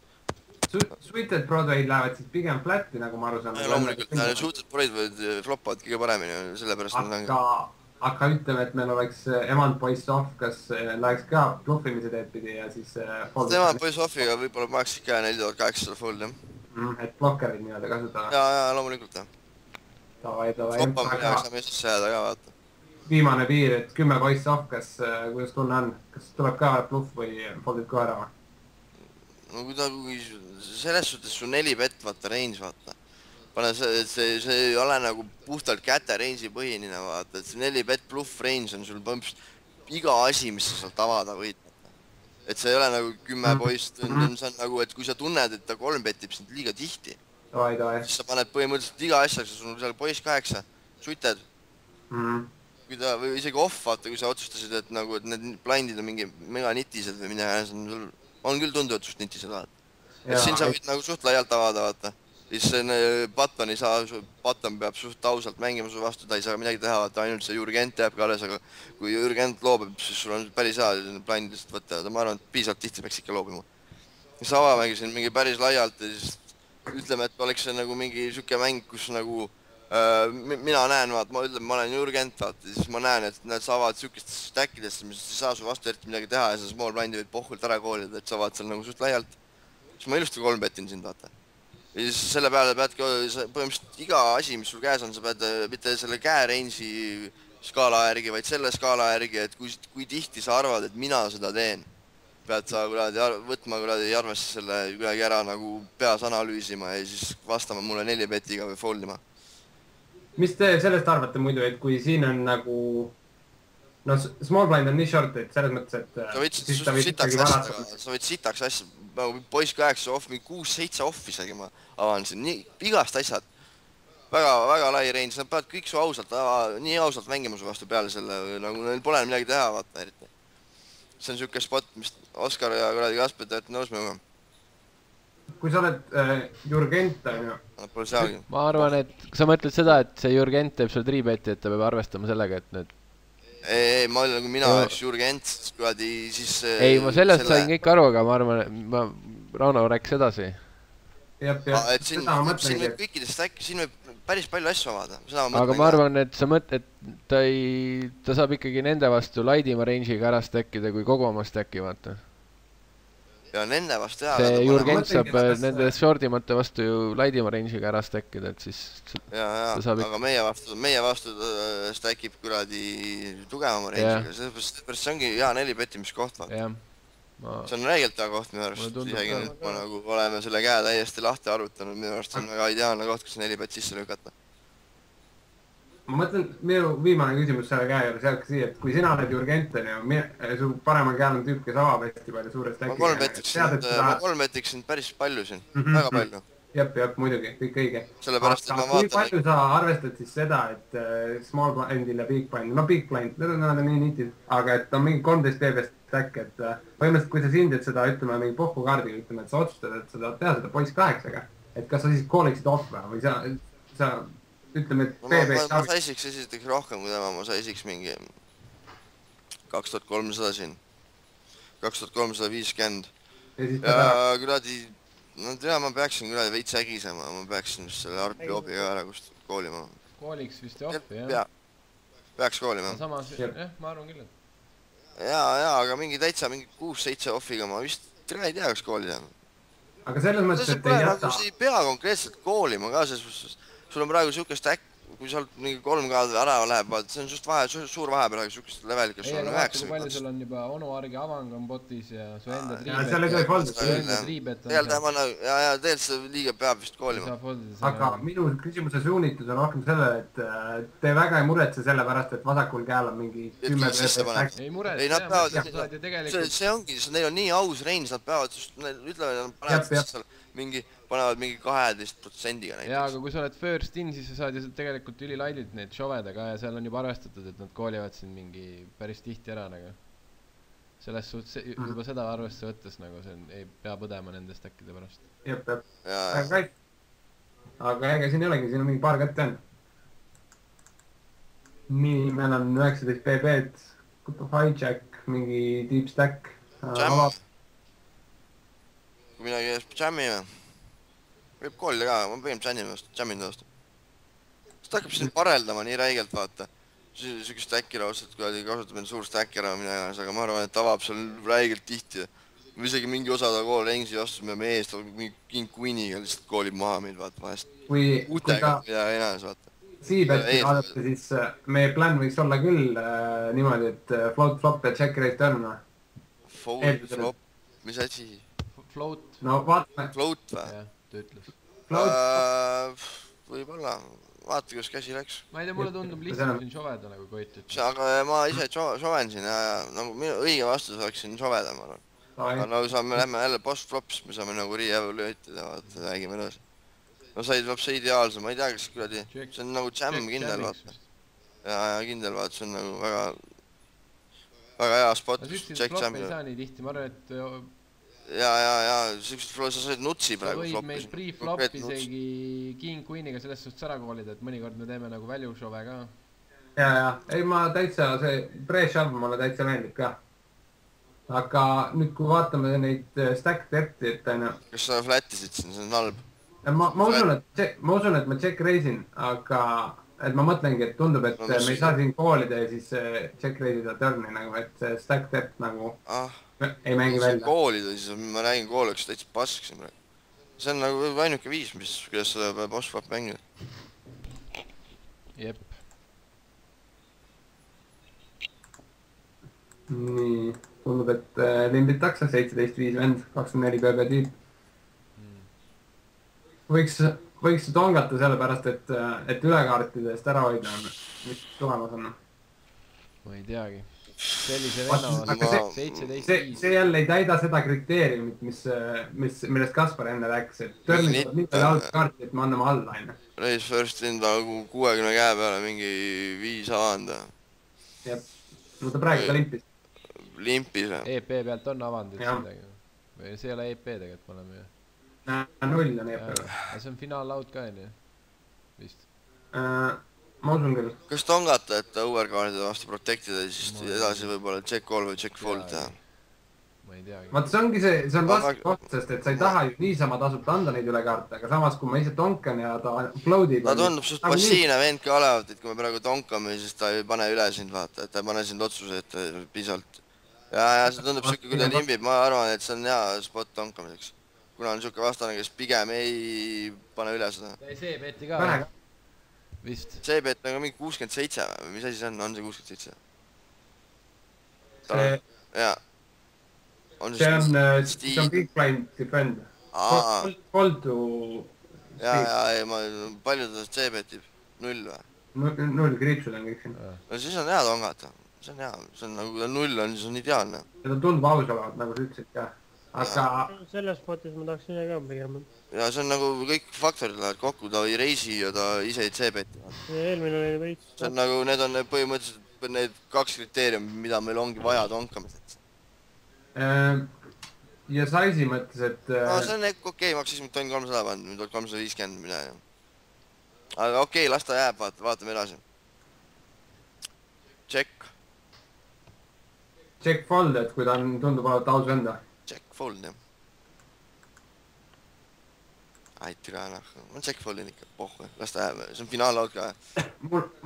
Suited Broadway'd lähevad siis pigem flatti, nagu ma aru saan.
Loomulikult, Suited Broadway'd floppavad kõige paremini, sellepärast on nagu...
Aga ütleme, et meil oleks Emand Boys off, kas läheks ka bluffimise teed pidi ja siis...
Emand Boys offiga võib-olla maaks ikka 4800 fold, jah.
Et blokkerid nii-öelda kasutada.
Jaa, loomulikult, jah.
Tavai.
Floppa midagi saame Eestis jääda ka, vaata.
Viimane piir, et 10 Boys off, kuidas tunne on? Kas tuleb ka bluff või foldid kohe ära?
No kui selles suhtes su 4-bet, vaata, range, vaata. Pane see ei ole nagu puhtalt käte range'i põhinine, vaata, et see 4-bet bluff range on sul põhimõtteliselt iga asi, mis sa sealt avada võid. Et see ei ole nagu 10 poist, see on nagu, et kui sa tunned, et ta 3 betib sind liiga tihti, siis sa paned põhimõtteliselt iga asjaks, sul on seal poiss 8, suited, või isegi off, vaata, kui sa otsustasid, et nagu, et need blindid on mingi mega nitised või midagi, on küll tunduvad suht nitised, vaata. Et siin sa võid nagu suht laialt avada, vaata. Siis Button ei saa, Button peab suht ausalt mängima su vastu, ta ei saa midagi teha, vaata, ainult see Jürgent jääb ka alles, aga kui Jürgent loobib, siis sul on päris hea blindidest võtta, ma arvan, et piisavalt tihti peaks ikka loobima. Siis avamegi siin mingi päris laialt ja siis ütleme, et oleks see nagu mingi siuke mäng, kus nagu mina näen, vaata, ma ütlen, ma olen Jürgent, vaata, siis ma näen, et nad saavad siukestesse stackidesse, mis ei saa su vastu eriti midagi teha ja sa small blindi võid pohkult ära koolida, et sa vaat seal nagu suht laialt. Siis ma ilusti 3 betin sind, vaata. Ja siis selle peale peadki, põhimõtteliselt iga asi, mis sul käes on, sa pead mitte selle käe range'i skaala järgi, vaid selle skaala järgi, et kui tihti sa arvad, et mina seda teen, pead sa võtma arvesse selle kuidagi ära nagu peas analüüsima ja siis vastama mulle 4 betiga või foldima.
Mis te sellest arvate muidu, et kui siin on nagu... No small blind on nii short, et selles mõttes, et...
Sa võid sitaks asja, poiss 8 off, mingi 6-7 off isegi ma avan siin, igast asjad. Väga lai range, nad peavad kõik su ausalt, nii ausalt mängima su vastu peale selle, nagu neil pole midagi teha, vaata eriti. See on siuke spot, mis Oskar ja kuradi Kaspar teete nõus minuga.
Kui sa oled Jürgent, on ju?
Ma arvan, et sa mõtled seda, et see Jürgent teeb sul 3-beti, et ta peab arvestama sellega, et need...
Ei, ma olen nagu mina oleks Jürgent, kuradi siis...
Ei, ma sellest sain kõik aru, aga ma arvan, Rauno rääkis edasi.
Siin võib kõikidest äkki, siin võib päris palju asju avada.
Aga ma arvan, et sa mõtled, et ta saab ikkagi nende vastu laidima range'iga ära stackida, kui kogu oma stacki, vaata.
Ja nende vastu jah.
See Jürgent saab nende shortimate vastu ju laidima range'iga ära stackida, et siis...
Jaa, aga meie vastu stackib kuradi tugevama range'iga, sellepärast see ongi hea 4 petimiskoht, vaata. See on räigelt hea koht minu arust, isegi nüüd ma nagu oleme selle käe täiesti lahti arvutanud, minu arust see on väga ideaalne koht, kus 4 bet sisse lükata.
Ma mõtlen, minu viimane küsimus selle käe juurde sealt siia, et kui sina oled Jürgent, su paremal käel on tüüp, kes avab hästi palju suurest äkki.
Ma 3 betiksin päris palju siin, väga palju.
Jep, muidugi, kõik õige.
Sellepärast, et ma vaatan...
Kui palju sa arvestad siis seda, et small blindil ja big blind, no big blind, need on nii nitid, aga et on mingi 13 BB-st stack, et põhimõtteliselt kui sa hinded seda, ütleme, mingi pohku kaardil, ütleme, et sa otsustad, et sa tahad teha seda poiss 8-ga, et kas sa siis kooliksid off või sa ütleme, et BB-st...
Ma saisiks esiteks rohkem kui tema, ma saisiks mingi 2300 siin, 2350 ja kuradi... No tea, ma peaksin kuradi veits ägisema, ma peaksin just selle arpi obiga ära kust koolima.
Kooliks vist ja offi, jah?
Peaks koolima.
Samas, jah, ma arvan küll, et...
Jaa, aga mingi täitsa, mingi 6-7 offiga ma vist ei tea, kas koolida.
Aga selles mõttes, et ei jäta...
Sa ei pea konkreetselt koolima ka, sul on praegu siukest kui sealt mingi 3K ära läheb, see on just suur vahe praegu siukest level, kes sul on 9.
Kui palju sul on juba onu argi avang on botis ja su enda
triibet.
Tegelikult see liiga peab vist koolima.
Aga minu küsimuse suunitus on rohkem selle, et te väga ei muretse selle pärast, et vasakul käel on mingi 10
ei muretse,
see ongi, neil on nii aus range, nad peavad just, ütlevad, nad panevad mingi 12%-ga näiteks.
Jaa, aga kui sa oled first in, siis sa saad ju tegelikult ülilaidilt neid šovedega ja seal on juba arvestatud, et nad koolivad siin mingi päris tihti ära nagu. selles suhtes juba seda arvesse võttes nagu see on, ei pea põdema nende stackide pärast.
Jep. Aga ega siin ei olegi, siin on mingi paar kätte on. Nii, meil on 19 BB-d, Good of Hijack, mingi Deep Stack.
Jam. Kui midagi jammime. Võib koolida ka, ma pigem jammin vastu. Siis ta hakkab siin pareldama nii räigelt, vaata. Sükest stacki raudselt, kui kasutab end suur stack ära või midagi, aga ma arvan, et avab seal räigelt tihti. Või isegi mingi osa ta kool Range'i vastus me eest, mingi King Queeniga lihtsalt koolib maha meid, vaata vahest. Uutega, mida enas, vaata.
Siibeti vaadata, siis meie plan võiks olla küll niimoodi, et float, flop ja check raise turn.
Fold, flop, mis asi?
Float.
No vaatame.
Float või?
Jah, ta ütles.
Võib-olla. Vaata, kus käsi läks.
Ma ei tea, mulle tundub lihtsalt siin soveda nagu Koit ütles.
Aga ma ise soven siin ja nagu õige vastus oleks siin soveda, ma arvan. Aga nagu me lähme jälle post-flops, me saame nagu re-evalueerida, vaata, räägime edasi. No said see ideaalse, ma ei tea, kas kuradi, see on nagu jam kindel, vaata. Ja kindel, vaata, see on nagu väga hea spot.
Ma süksid, et flop ei saa nii tihti, ma arvan, et
ja, süksid flow, sa said nutsi praegu
flopis. Sa võid meil pre-flop isegi King Queeniga selles suhtes ära koolida, et mõnikord me teeme nagu value show'e ka.
Ja, ei ma täitsa, see pre-shove mulle täitsa meeldib ka. Aga nüüd, kui vaatame neid stack depth'i, et on ju.
Kas sa flattisid siin, see on halb?
Ma usun, et ma check raise'in, aga et ma mõtlengi, et tundub, et me ei saa siin koolida ja siis check raise'ida turn'i nagu, et see stack depth nagu ei mängi välja.
Koolida, siis ma räägin kooliks täitsa pask siin praegu. See on nagu ainuke viis, kuidas seda boss flop mängida.
Jep.
Nii, tundub, et limbitakse 17-5 vend, 24 BB tüüp. Võiks tongata sellepärast, et ülekaartidest ära hoida on, mis tulemas on.
Ma ei teagi. Sellise venna 17-5.
See jälle ei täida seda kriteeriumit, millest Kaspar enne rääkis, et törnid on nii palju alt kaarti, et me anname alla, aine.
Raise first in nagu 60 käe peale mingi 5 avanda.
Jep, no ta praegu ka limpis.
Limpis, jah.
EP pealt on avandud midagi. Või see ei ole EP tegelikult, me oleme ju.
0 on EP.
See on finaal-out ka, on ju? Vist.
Ma usun küll.
Kas tongata, et overcardide vastu protectida, siis edasi võib-olla check all või check fold teha?
Ma ei teagi.
Vaat see ongi see on raske koht, sest et sa ei taha ju niisama tasuta anda neid ülekaarte, aga samas kui ma ise tonkan ja ta floatib...
Ta tundub suht passiivne vend ka olevat, et kui me praegu tonkame, siis ta ei pane üle sind, vaata, et ta ei pane sind otsuse ette pisalt. Ja see tundub siuke, kui ta limbib, ma arvan, et see on hea spot tonkamiseks. Kuna on siuke vastane, kes pigem ei pane üle seda.
Ta ei see-beti ka. Vist.
See-bet on ka mingi 67 või mis asi see on see 67? Jaa.
See on big blind defend. Fold to...
Jaa, palju ta see-betib? 0 või?
0 kriipsud on kõik siin.
No siis on hea tongata. See on hea, see on nagu 0 on, siis on ideaalne.
Ja ta tundub aus olevat, nagu sa ütlesid ka. Aga...
Selles spotis ma tahaks ise ka pigem.
Ja see on nagu kõik faktorid lähevad kokku, ta ei reisi ja ta ise ei see-beti.
Eelmine oli veits.
See on nagu, need on põhimõtteliselt need 2 kriteeriumi, mida meil ongi vaja tonkamiseks.
Ja size'i mõttes, et...
No see on okei, maksis nüüd tonn 300 pandud, nüüd on 350 midagi. Aga okei, las ta jääb, vaatame edasi. Check.
Check fold, et kui ta tundub olevat aus venda.
Check fold, jah. Aiti ka, noh. Ma check foldin ikka, pohhu, las ta jääb. See on finaal-out ka.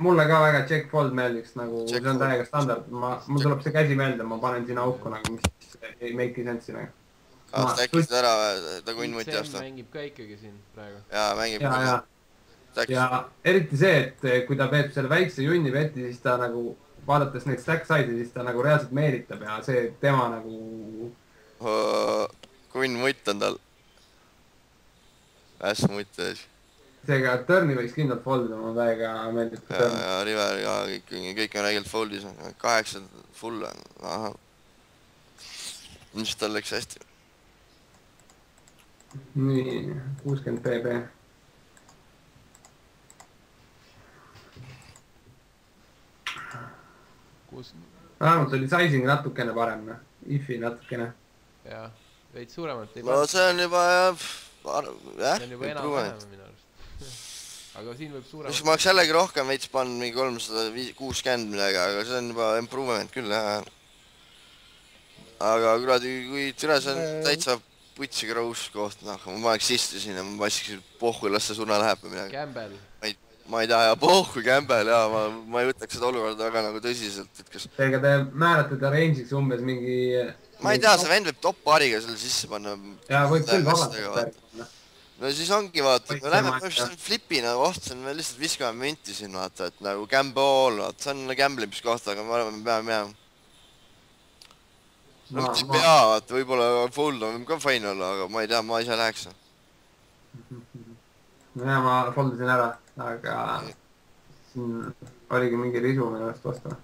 Mulle ka väga check fold meeldiks, nagu see on täiega standard. Mul tuleb see käsi meelde, ma panen sinna auku, nagu mis ei make'i sensi, nagu.
Stäkkisid ära, ta kunn muti aasta.
See mängib ka ikkagi siin praegu.
Jaa, mängib ka.
Ja eriti see, et kui ta peeb selle väikse junni beti, siis ta nagu, vaadates neid stack side'i, siis ta nagu reaalselt meelitab ja see tema nagu...
Kunn mutt on tal. Äss mutt ees.
Seega turni võiks kindlalt foldida, ma täiega meeldib.
Ja river ka, kõik on räigelt foldis. 8 full on. Aha. Mis tal läks hästi.
Nii, 60 BB. Vähemalt oli sizing natukene parem. if-i natukene .
jah , veits suuremat ei
no
pane ,
see on juba jah ,
see on juba enam-vähem minu arust . aga siin võib
siis
suuremat
ma oleks jällegi rohkem veits pannud mingi 360 midagi , aga see on juba improvement küll jah . aga kuradi , kui türa see on täitsa putsi gross koht , noh , ma paneks sisse sinna , ma passiks pohhu , las see surna läheb või midagi .
kämbel .
ma ei taha ja pohhu kämbel ja ma ei võtaks seda olukorda väga nagu tõsiselt , et kas
seega te määrate ta range'iks umbes mingi .
ma ei tea , see vend võib top pariga selle sisse panna .
jaa , võib küll vabalt .
no siis ongi vaata , et me läheme
Võiks
põhimõtteliselt flipina koht , see on , me lihtsalt viskame münti siin vaata , et nagu gamble , vaata see on gamblimiskoht , aga me arvame , me peame minema . no mitte ei pea , vaata võib-olla full on ka fine olla , aga ma ei tea , ma ise läheks .
nojah , ma foldisin ära , aga siin oligi mingi risu minu arust vastu .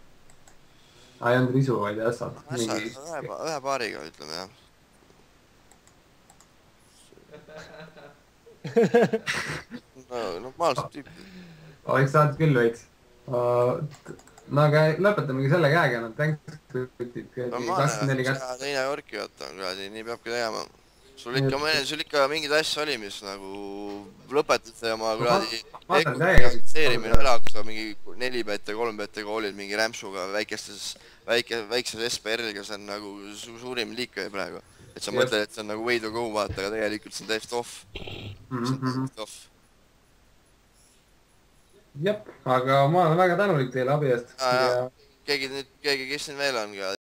ei olnud risu , vaid ässad .
ühe paariga ütleme jah . no normaalsed tüüpid .
oleks saanud küll veits . no aga lõpetamegi selle käega , no thanks , võtid 24 kätt .
teine korki vaata , kuradi , nii peabki tegema . sul ikka mingeid asju oli , mis nagu lõpetad oma kuradi seerimine ära , kui sa mingi 4-bette , 3-bette koolid mingi rämpsuga väikses SPR-iga , see on nagu suurim liik praegu . et sa mõtled , et see on nagu way to go vaata , aga tegelikult see on täiesti off .
jep , aga ma olen väga tänulik teile abi eest .
keegi , kes siin veel on ka ?